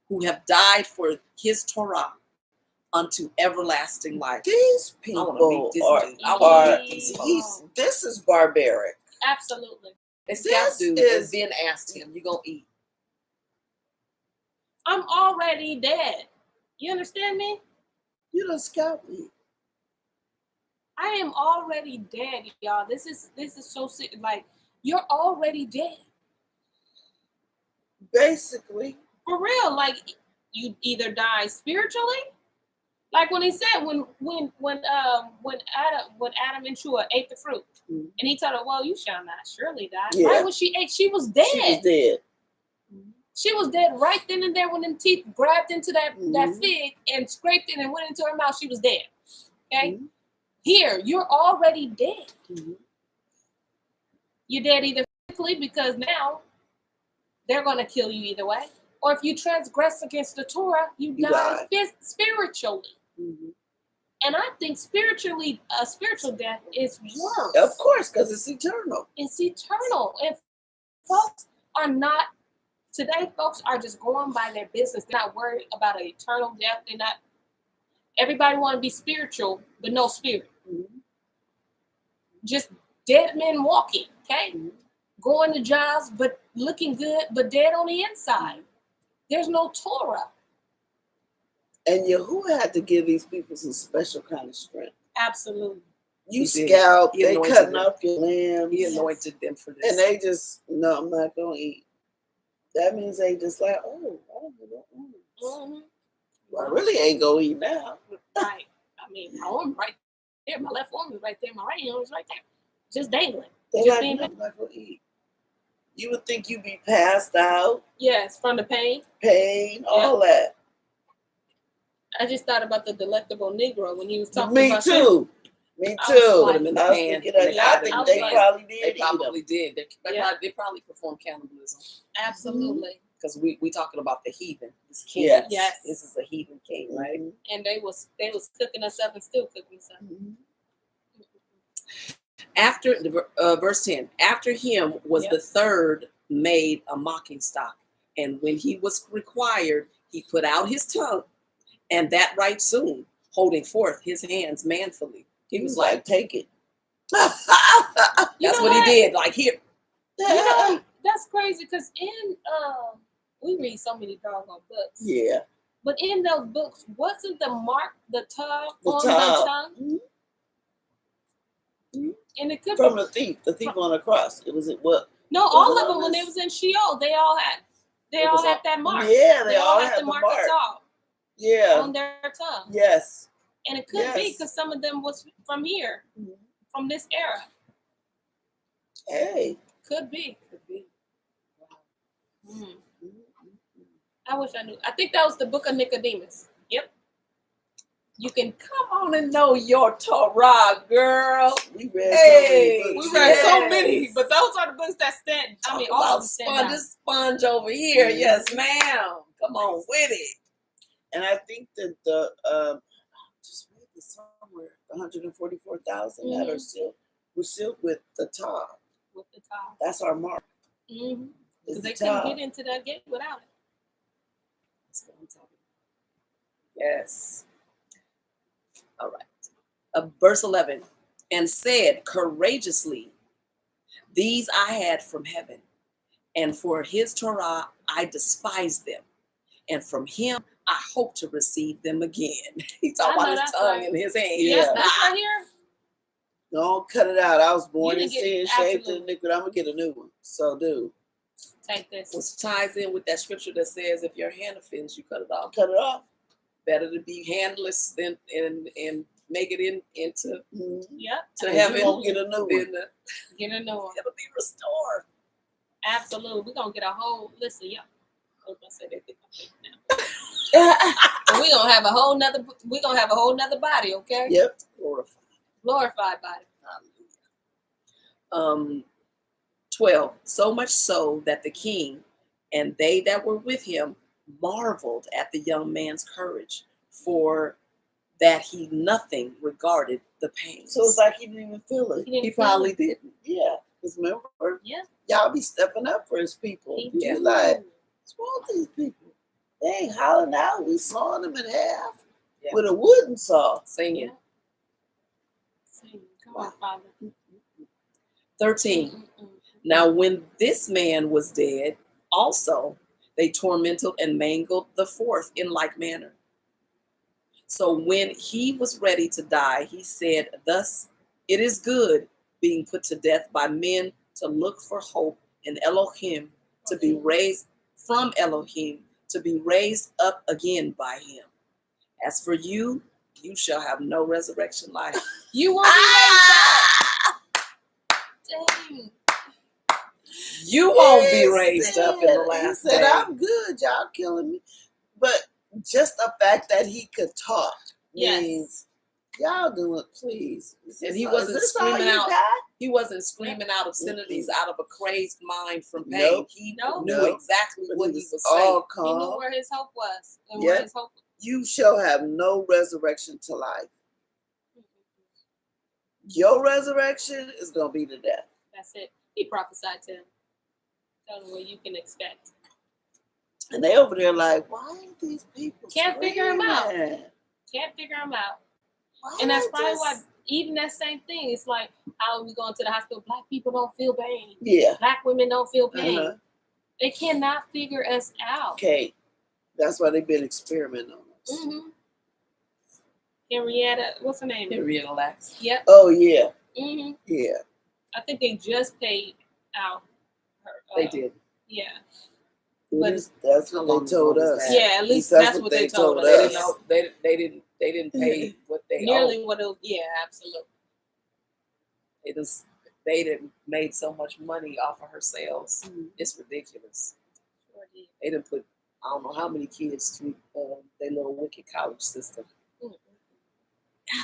who have died for his Torah, unto everlasting life. These I want to people meet this are, dude. I want to are meet these folks. this is barbaric. Absolutely. They scalped This dude is- and then asked him, you gonna eat? I'm already dead. You understand me? You done scalped me. I am already dead, y'all. This is so sick. Like, you're already dead. Basically, For real. Like, you either die spiritually, like when he said when Adam and Shua ate the fruit, Mhm. and he told her, well, you shall not surely die. Yeah. Right when she ate, she was dead. she was dead. She was dead right then and there when them teeth grabbed into that Mhm. fig and scraped it and went into her mouth. She was dead. Okay? Mhm. Here, you're already dead. Mhm. You're dead either physically because now they're going to kill you either way. Or if you transgress against the Torah, you die spiritually. Mhm. And I think spiritually, spiritual death is worse. Of course, because it's eternal. It's eternal. And folks are not, today folks are just going by their business. They're not worried about an eternal death. They're not, everybody want to be spiritual, but no spirit. Mhm. Just dead men walking, okay? Mhm. Going to jobs, but looking good, but dead on the inside. There's no Torah. And Yahuwah had to give these people some special kind of strength. Absolutely. You He did. scalp, He they anointed cutting them. up your limbs, He anointed them for this. and they just, no, I'm not going to eat. That means they just like, oh, I don't know. Mm-hmm. Well, I really ain't going to eat now. Right. I mean, my arm right there, my left arm is right there, my right arm is right there. Just dangling. They Just like, being no, I'm not going to eat. You would think you'd be passed out, yes, from the pain. pain, all that. I just thought about the delectable Negro when he was talking Me about too. Me I was too. like- Put them in the I was pan, thinking and that. they I fried think them. they like- probably They did eat them. probably did. They probably performed cannibalism. absolutely. Because we talking about the heathen. This king. Yes. Yes. This is a heathen king, right? Mhm. And they was cooking us up and still cooking us up. Mhm. After verse 10, after him was Yep. the third made a mocking stock, and when he was required, he put out his tongue, and that right soon, holding forth his hands manfully. He was like, take it. that's You know what he did. Like, here. You know, that's crazy because in we read so many doggone books. Yeah. But in those books, wasn't the mark the tub The on tub. the tongue? Mhm. And it could From be, the thief on the cross. It was at what? no, was all it of them on when they this? was in Sheol, they all had that mark. Yeah, They all had the mark of Tav Yeah. on their tongue. Yes. And it could be Yes. because some of them was from here, Mhm. from this era. Hey. Could be. Could be. Wow. Mm. Mhm. I wish I knew. I think that was the book of Nicodemus. Yep. You can Come on and know your Torah, girl. We read Hey, so many books. we read so Yes. many, but those are the books that stand. I mean, Talk all of about them stand out. sponge over here. Mhm. Yes, ma'am. Come on with it. And I think that the just read this somewhere, 144,000 that are sealed. We're sealed with the top. With the top. That's our mark. Mm-hmm. Is Because the they couldn't top. get into that gate without it. That's what I'm talking about. Yes. All right. Verse 11. And said courageously, these I had from heaven, and for his Torah I despised them, and from him I hope to receive them again. He talking I about know his that's tongue right. in his hand. Yes, Yeah. that's right here. Don't cut it out. I was born You in didn't sin, get- shaped in absolutely. iniquity. I'm gonna get a new one. So do. Take this. Which ties in with that scripture that says, if your hand offends you, cut it off. Cut it off. Better to be handless than and make it into Mm-hmm. Yep. to You heaven won't get a new one. than Get a new one. it'll be restored. Absolutely. We're gonna get a whole listen, y'all. I was gonna say they think I'm fake now. But we're gonna have a whole nother body, okay? Yep. Glorified body. 12. So much so that the king and they that were with him marveled at the young man's courage, for that he nothing regarded the pain. So it's like he didn't even feel it. he probably didn't. Yeah. Because remember, Yeah. y'all be stepping up for his people. He You do. like, what's wrong with these people? They ain't hollering out. We sawing them in half Yeah. with a wooden saw. Singing. Sing. Come on, Father. 13. Mm-mm-mm. Now when this man was dead, also they tormented and mangled the fourth in like manner. So when he was ready to die, he said, thus it is good being put to death by men to look for hope in Elohim, to be raised from Elohim, to be raised up again by him. As for you, you shall have no resurrection life. You won't be raised up. Dang. You won't be He raised up in the said- last He said, day. I'm good. Y'all killing me. But just the fact that he could talk Yes. means y'all do it, please. And he wasn't screaming out. He wasn't screaming out obscenities out of a crazed mind from pain. Nope. He Nope. knew Nope. exactly But what he he was was saying. all He knew calm. where his hope was and Yeah. where his hope was. You shall have no resurrection to life. Your resurrection is going to be the death. That's it. He prophesied to him. Tell him what you can expect. And they over there like, why ain't these people Can't figure 'em out. screaming? Can't figure him out. Why And that's ain't probably this- why, even that same thing, it's like, how are we going to the hospital? Black people don't feel pain. Yeah. Black women don't feel pain. Uh-huh. They cannot figure us out. Okay. That's why they've been experimenting on us. Mm-hmm. Henrietta, what's her name? Henrietta Lacks. Yep. Oh, yeah. Mm-hmm. Yeah. I think they just paid out her. They did. Yeah. But But- that's How what long they told ago was us. that? Yeah, at least that's what they told us. They didn't know. They didn't pay what they owed. Nearly what it was. Yeah, absolutely. They didn't made so much money off of her sales. Mm-hmm. It's ridiculous. Sure did. They didn't put I don't know how many kids through their little wicked college system. Mm-mm.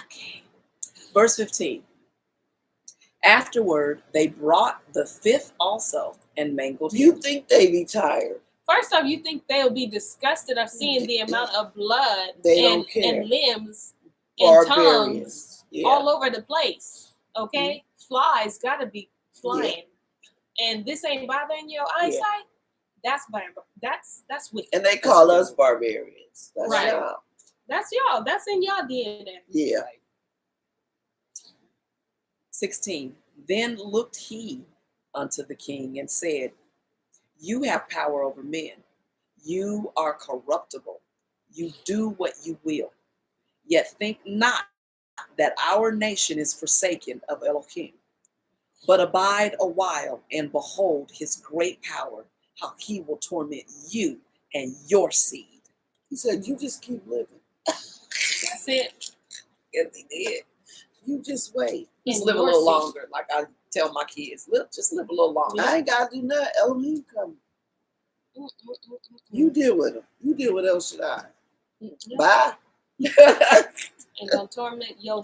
Okay. Verse 15. Afterward, they brought the fifth also and mangled You him. think they be tired? First off, you think they'll be disgusted of seeing the amount of blood They and, don't care. and limbs and tongues Barbarians. Yeah. all over the place. Okay? Flies gotta be flying. And this ain't bothering your eyesight. That's wicked. And they call us barbarians. That's Right. y'all. That's y'all. That's in y'all DNA. Yeah. 16. Then looked he unto the king and said, you have power over men. You are corruptible. You do what you will. Yet think not that our nation is forsaken of Elohim. But abide a while and behold his great power, how he will torment you and your seed. He said, you just keep living. That's it. Yes, he did. You just wait. Just And live a your little seed. longer. Like I tell my kids, just live a little longer. I ain't got to do nothing. Elohim coming. You deal with them. You deal with El Shaddai. Yeah. Bye. And gonna torment your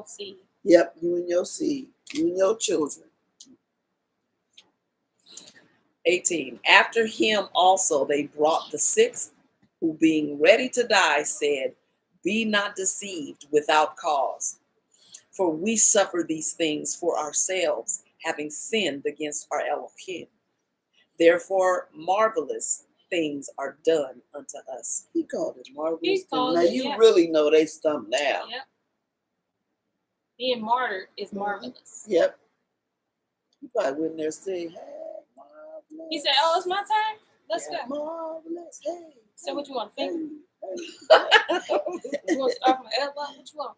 seed. Yep, you and your seed. You and your children. 18. After him also they brought the sixth, who being ready to die said, Be not deceived without cause, for we suffer these things for ourselves, having sinned against our Elohim. Therefore marvelous things are done unto us. He called it marvelous. He called now it, you yeah. really know they stumped now. Yep. Being martyred is marvelous. Yep. He probably went there saying, hey, marvelous. He said, "Oh, it's my turn. Let's go." Marvelous. Hey. So what you want, finger? Hey. You want to start from the elbow? What you want?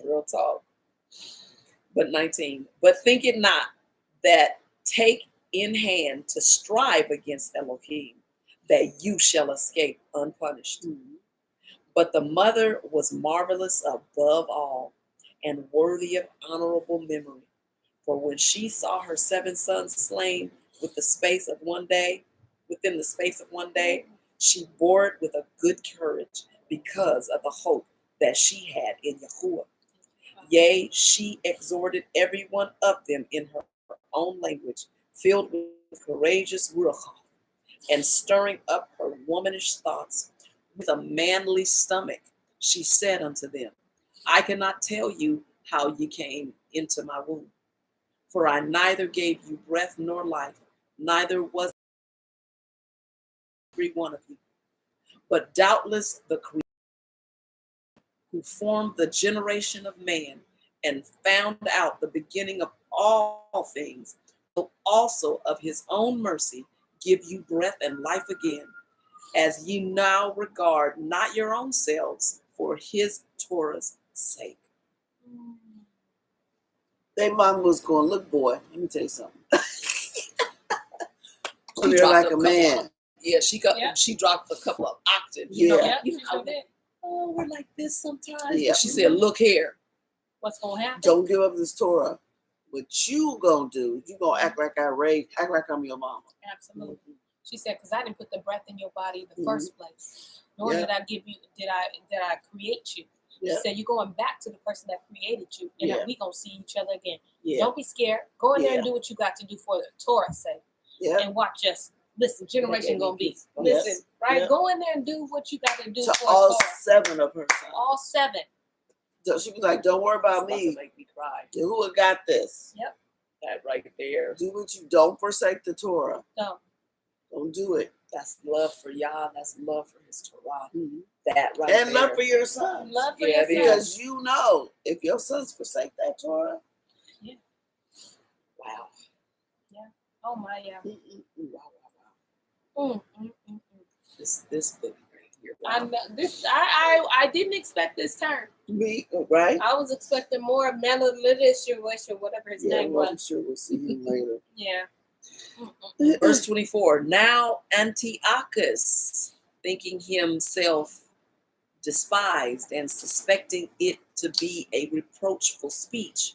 Real talk. But 19. But think it not that take in hand to strive against Elohim, that you shall escape unpunished. But the mother was marvelous above all, and worthy of honorable memory. For when she saw her 7 sons slain within the space of one day, she bore it with a good courage because of the hope that she had in Yahuwah. Yea, she exhorted every one of them in her own language, filled with courageous ruach, and stirring up her womanish thoughts with a manly stomach. She said unto them, I cannot tell you how ye came into my womb, for I neither gave you breath nor life, neither was every one of you. But doubtless the Creator who formed the generation of man and found out the beginning of all things, will also of his own mercy give you breath and life again, as ye now regard not your own selves for his Torah's sake. Their mom was going, look, boy, let me tell you something. She They're dropped like a a couple man. She dropped a couple of octaves. Yeah. Oh, we're like this sometimes. Yeah. She said, look here. What's gonna happen? Don't give up this Torah. What you gonna do? You gonna act like act like I'm your mama. Absolutely. She said, because I didn't put the breath in your body in the first place, nor did I give you. Did I create you? She said, you're going back to the person that created you, and we gonna see each other again. Don't be scared. Go in there and do what you got to do for the Torah's sake. And watch us. Listen, generation gonna be. Listen, right? Go in there and do what you got to do to for all Torah. 7 of her sons. All 7. So she was like, don't worry about It's me. about to make me cry. Yahuwah got this. Yep. That right there. Do what you don't forsake the Torah. No. Don't do it. That's love for Yah. That's love for his Torah. Mm-hmm. That right and there. love for your sons. Love for your sons. Because you know, if your sons forsake that Torah. Yeah. Wow. Yeah. Oh my, yeah. Wow. This book right here. Wow. I know this. I didn't expect this turn. Me, right? I was expecting more Melilishua, whatever his name was. I'm sure we'll see him later. Yeah. Verse 24. Now Antiochus, thinking himself despised and suspecting it to be a reproachful speech,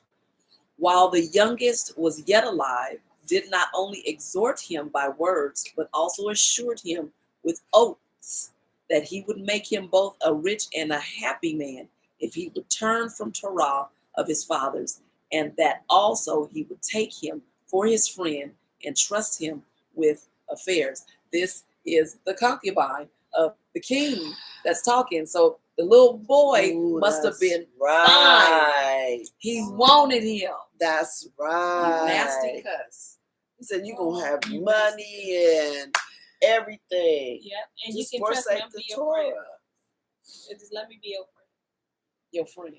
while the youngest was yet alive, did not only exhort him by words, but also assured him with oaths that he would make him both a rich and a happy man if he would turn from Torah of his fathers, and that also he would take him for his friend and trust him with affairs. This is the concubine of the king that's talking. So the little boy must have been right. fine. He wanted him. That's right. You nasty cuss. He said you're going to have money and everything. Yeah, and just you can trust me, I'm the your Torah. friend. Just let me be your friend. Your friend.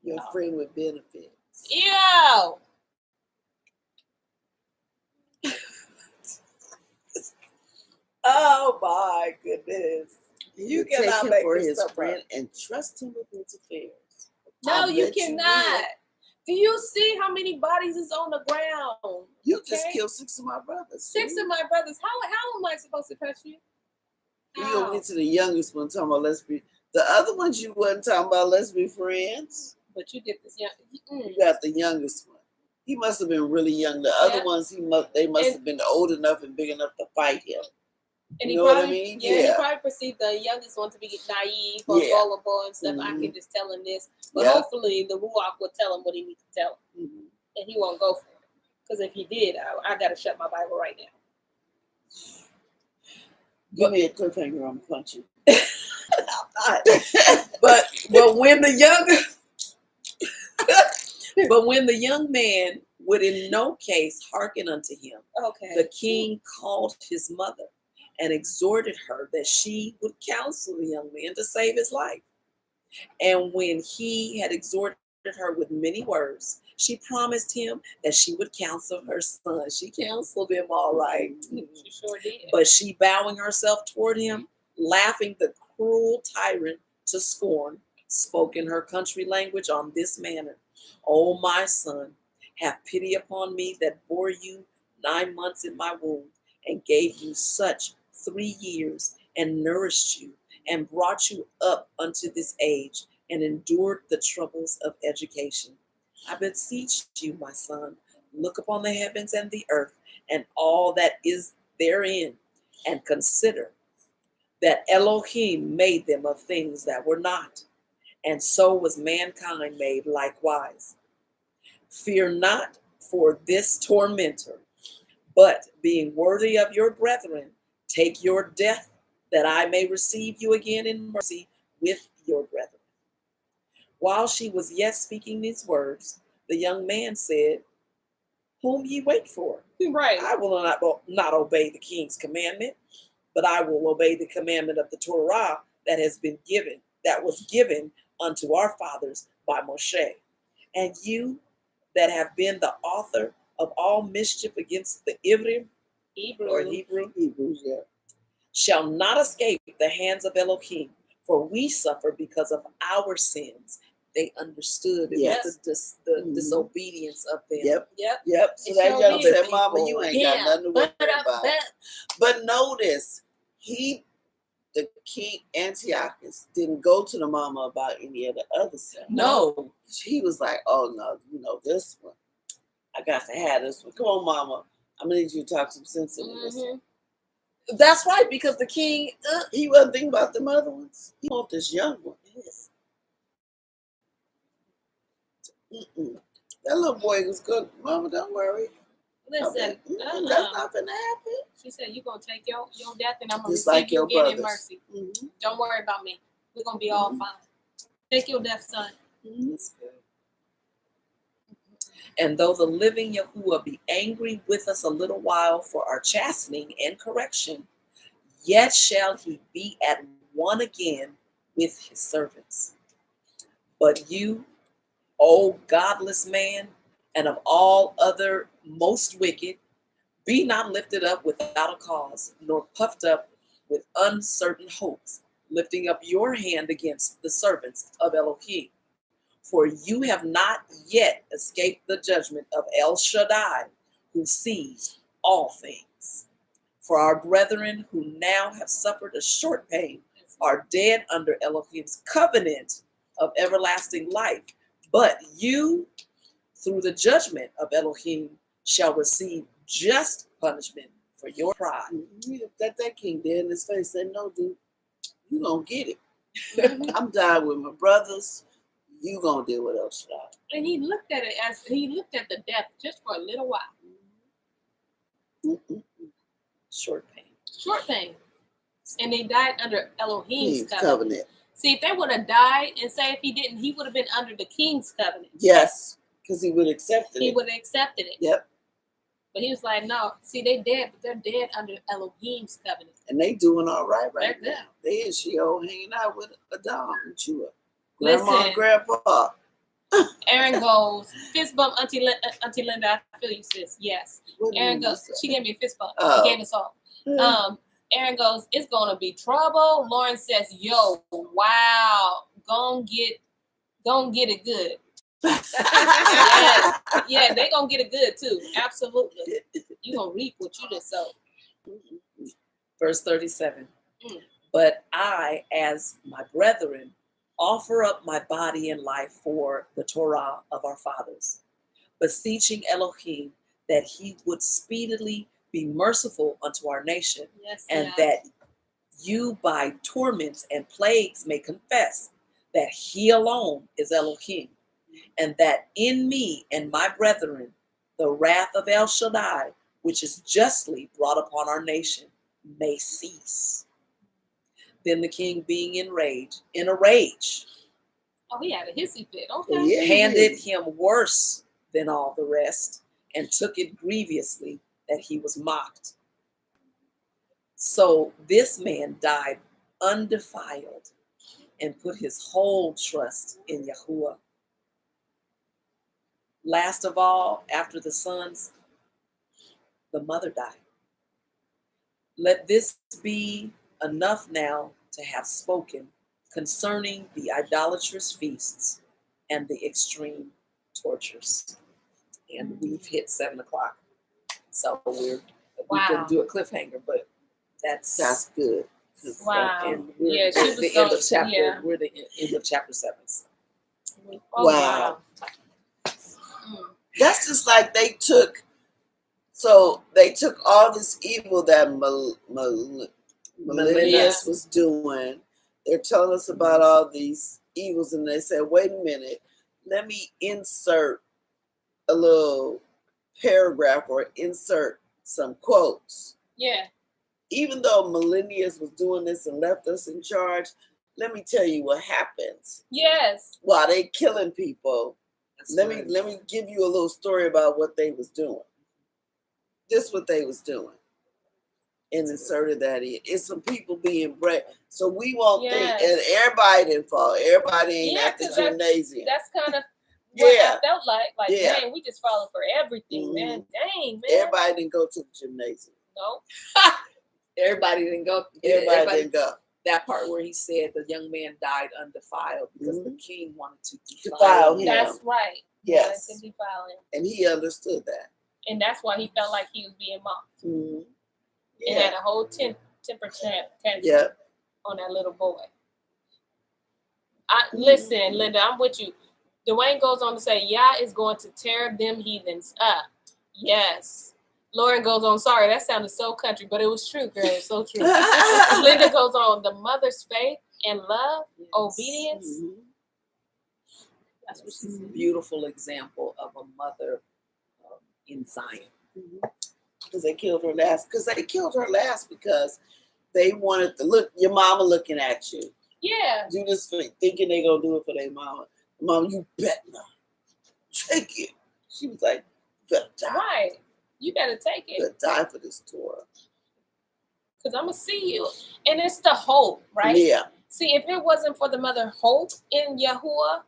Your friend with benefits. Ew! Oh my goodness. You cannot take him make for this his stuff friend up. and trust him with his affairs. No, you cannot. Do you see how many bodies is on the ground? You just killed 6 of my brothers. 6 of my brothers. How am I supposed to trust you? You gonna get to the youngest one talking about let's be. The other ones you wasn't talking about let's be friends. But you did this young. You got the youngest one. He must have been really young. The other ones, they must have been old enough and big enough to fight him. And you know what I mean? Yeah, he probably perceived the youngest one to be naive or gullible and stuff. I can just tell him this. But hopefully the Ruach will tell him what he needs to tell him. And he won't go for it. Because if he did, I got to shut my Bible right now. Give me a cliffhanger, I'm punching. but when the young man would in no case hearken unto him, the king called his mother and exhorted her that she would counsel the young man to save his life. And when he had exhorted her with many words, she promised him that she would counsel her son. She counseled him all right. She sure did. But she, bowing herself toward him, laughing the cruel tyrant to scorn, spoke in her country language on this manner: O my son, have pity upon me that bore you 9 months in my womb, and gave you such 3 years, and nourished you, and brought you up unto this age, and endured the troubles of education. I beseech you, my son, look upon the heavens and the earth, and all that is therein, and consider that Elohim made them of things that were not, and so was mankind made likewise. Fear not for this tormentor, but being worthy of your brethren, take your death, that I may receive you again in mercy with your brethren. While she was yet speaking these words, the young man said, Whom ye wait for? Right. I will not obey the king's commandment, but I will obey the commandment of the Torah that was given unto our fathers by Moshe. And you that have been the author of all mischief against the Hebrews, shall not escape the hands of Elohim, for we suffer because of our sins. They understood it was the disobedience of them. Yep. So that young said, Mama, you ain't got nothing to worry about. But notice, the king Antiochus didn't go to the mama about any of the other stuff. No. He was like, oh no, this one. I got to have this one. Come on, Mama. I'm gonna need you to talk some sense into this. That's right, because the king he wasn't thinking about them other ones. He want this young one. Yes. That little boy was good. Mama, don't worry. Listen, that's not gonna happen. She said, "You're gonna take your death, and I'm gonna just receive like you your again brothers. in mercy. Don't worry about me. We're gonna be all fine. Take your death, son." That's good. And though the living Yahuwah be angry with us a little while for our chastening and correction, yet shall he be at one again with his servants. But you, O godless man, and of all other most wicked, be not lifted up without a cause, nor puffed up with uncertain hopes, lifting up your hand against the servants of Elohim. For you have not yet escaped the judgment of El Shaddai, who sees all things. For our brethren who now have suffered a short pain are dead under Elohim's covenant of everlasting life. But you, through the judgment of Elohim, shall receive just punishment for your pride. That king dead in his face said, no, dude, you gonna get it. I'm dying with my brothers. You gonna deal with El Shaddai. And he looked at the death just for a little while. Short pain. And they died under Elohim's covenant. See, if they would have died and say if he didn't, he would have been under the king's covenant. Yes, because he would have accepted it. He would have accepted it. Yep. But he was like, no, see, they dead, but they're dead under Elohim's covenant. And they doing all right they're now. Good. They in Sheol hanging out with Adam and Chua. Grandma and Grandpa. Aaron goes, fist bump, Auntie Linda, I feel you, sis. Yes. Aaron goes, she gave me a fist bump. She gave us all. Aaron goes, it's going to be trouble. Lauren says, yo, wow, gon' get it good. yeah, they going to get it good too. Absolutely. You going to reap what you just sowed. Verse 37. But I, as my brethren, offer up my body and life for the Torah of our fathers. beseeching Elohim that he would speedily be merciful unto our nation, Yes, and yes. that you by torments and plagues may confess that he alone is Elohim, and that in me and my brethren the wrath of El Shaddai, which is justly brought upon our nation, may cease. Then the king, being in a rage, Oh, he had a hissy fit. Okay. Yeah. handed him worse than all the rest, and took it grievously that he was mocked. So this man died undefiled and put his whole trust in Yahuwah. Last of all, after the sons, the mother died. Let this be enough now to have spoken concerning the idolatrous feasts and the extreme tortures. And we've hit 7 o'clock. So we can do a cliffhanger, but that's good. Wow. And we're Yeah, she was the end of so- chapter. yeah. We're the end of chapter 7. Oh, Wow. Mm. That's just like they took all this evil that Millennius was doing. They're telling us about all these evils, and they said, wait a minute, let me insert a little paragraph or insert some quotes. Yeah. Even though Millennius was doing this and left us in charge, let me tell you what happens. Yes. While they killing people, let right. me give you a little story about what they was doing. This is what they was doing. And inserted that in. It's some people being bred. So we won't think, and everybody didn't fall. Everybody ain't at the gymnasium. That's kind of what I felt like. Like, Yeah. man, we just falling for everything, man. Dang, man. Everybody didn't go to the gymnasium. No. Everybody didn't go. Everybody didn't go. That part where he said the young man died undefiled because the king wanted to defile Defile him. him. That's right. Yes. Wanted to defile him. And he understood that. And that's why he felt like he was being mocked. Mm-hmm. And had a whole temper tantrum Yep. on that little boy. Listen, Linda, I'm with you. Dwayne goes on to say, Yah is going to tear them heathens up. Yes. Lauren goes on, sorry, that sounded so country, but it was true, girl. It's so true. Linda goes on, the mother's faith and love, obedience. Mm-hmm. That's what she said. Beautiful example of a mother in Zion. Because they killed her last. Because they wanted to look, your mama looking at you. Yeah. Do this for thinking they gonna do it for their mama. Mom, you bet not. Take it. She was like, you better die. Right. You better take it. You better die for this Torah. Because I'm going to see you. And it's the hope, right? Yeah. See, if it wasn't for the mother hope in Yahuwah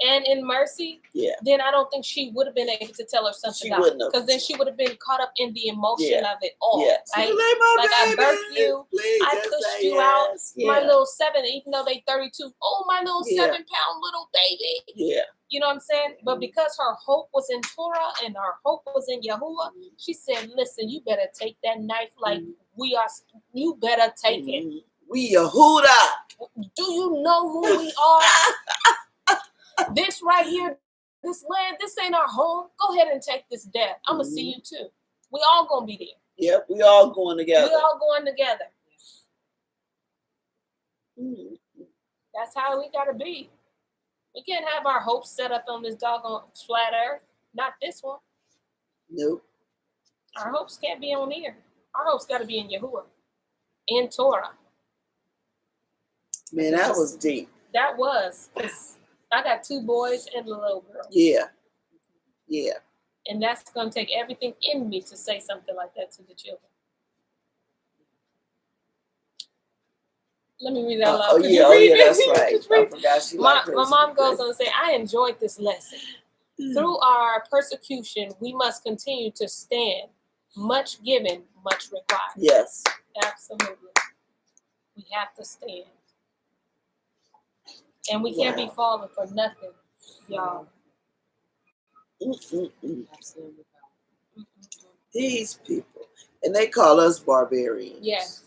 and in mercy, then I don't think she would have been able to tell her something out. Because then she would have been caught up in the emotion of it all. Yeah. Right? Like I birthed you, I pushed you out, my little 7, even though they 32. Oh, my little 7-pound little baby. Yeah. You know what I'm saying? But because her hope was in Torah and her hope was in Yahuwah, she said, listen, you better take that knife like we are. You better take it. We Yehuda. Do you know who we are? This right here, this land, this ain't our home. Go ahead and take this death. I'm going to see you too. We all going to be there. Yep, we all going together. We all going together. That's how we got to be. We can't have our hopes set up on this doggone flat earth. Not this one. Nope. Our hopes can't be on here. Our hopes got to be in Yahuwah, in Torah. Man, that was deep. That was. I got 2 boys and a little girl. Yeah. Yeah. And that's going to take everything in me to say something like that to the children. Let me read that aloud. That's right. I forgot she my mom goes on to say, I enjoyed this lesson. Through our persecution, we must continue to stand. Much given, much required. Yes. Absolutely. We have to stand. And we can't be falling for nothing, y'all. Absolutely. These people. And they call us barbarians. Yes.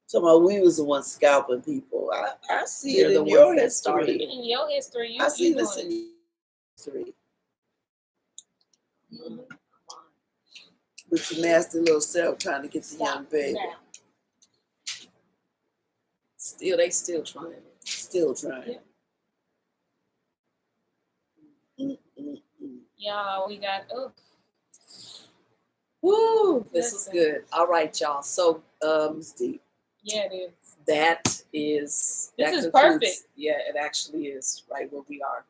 So we was the ones scalping people. I see They're it the in your ones that history. started it. In your history, I see this in your history. Mhm. With your nasty little self trying to get the young Stop baby. now. They still trying it. Still trying. Yeah. Mm-mm-mm. Y'all, we got Woo! This was Listen. good. All right, y'all. So It's deep. yeah, it is. that is This that is concludes- perfect. Yeah, it actually is right where we are.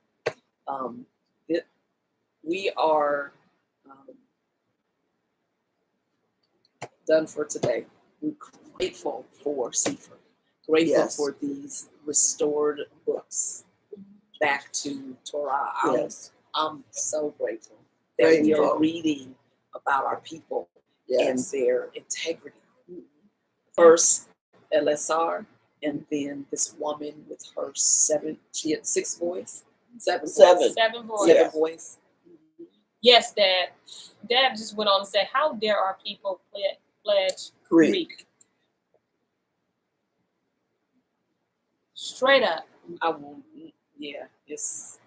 We are done for today. We're grateful for St0ryTim3. Grateful Yes. for these restored books back to Torah. Yes. I'm so grateful that we are Grateful. reading about our people Yes. and their integrity. First, LSR, and then this woman with her she had 6 boys. Seven. Seven boys. Yeah. Boys. Yes, Dad. Dad just went on to say, how dare our people pledge Greek. Straight up. I won't. Yeah, it's.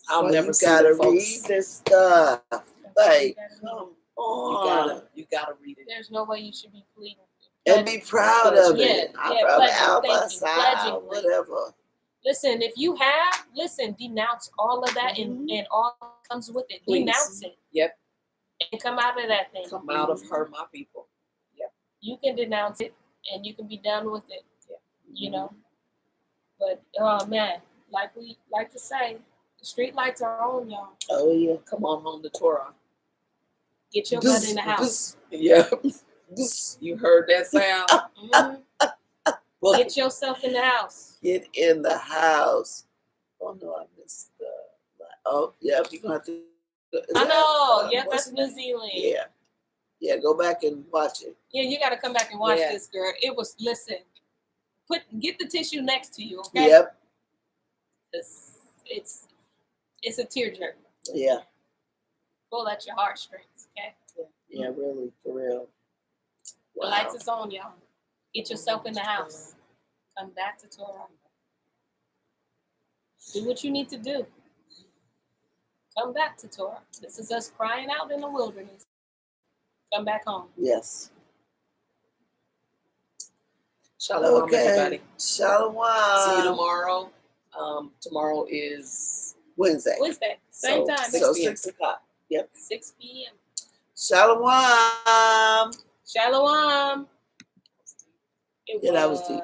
I'll Well, never you see gotta the folks. read this stuff. Like, come You on. gotta read it. There's no way you should be pleading. And be proud of Yeah, it. yeah, I'm proud of pledging, Alpha, thank you, Psi, pledging. whatever. Listen, if you have, denounce all of that and all that comes with it. Please. Denounce it. Yep. And come out of that thing. Come out of her, my people. You can denounce it and you can be done with it. Yeah. You know? But oh man, like we like to say, the street lights are on, y'all. Oh, yeah. Come on home to Torah. Get your butt in the house. Yeah. You heard that sound? Mhm. Book Get it. yourself in the house. Get in the house. Oh, no, I missed the. Oh, yep. You're going to have to. I know. Yep, what's that's the New name? Zealand. Yeah. Yeah, go back and watch it. Yeah, you got to come back and watch Yeah. this, girl. It was, listen, get the tissue next to you, okay? Yep. It's a tearjerker. Yeah. Pull at your heartstrings, okay? Yeah, really, for real. The lights is on, y'all. Get yourself in the house. Come back to Torah. Do what you need to do. Come back to Torah. This is us crying out in the wilderness. Come back home. Yes. Shalom, Okay. everybody. Shalom. See you tomorrow. Tomorrow is Wednesday. Same So, time. 6 So p.m. 6 o'clock. Yep. 6 p.m. Shalom. Shalom. Yeah, that was deep.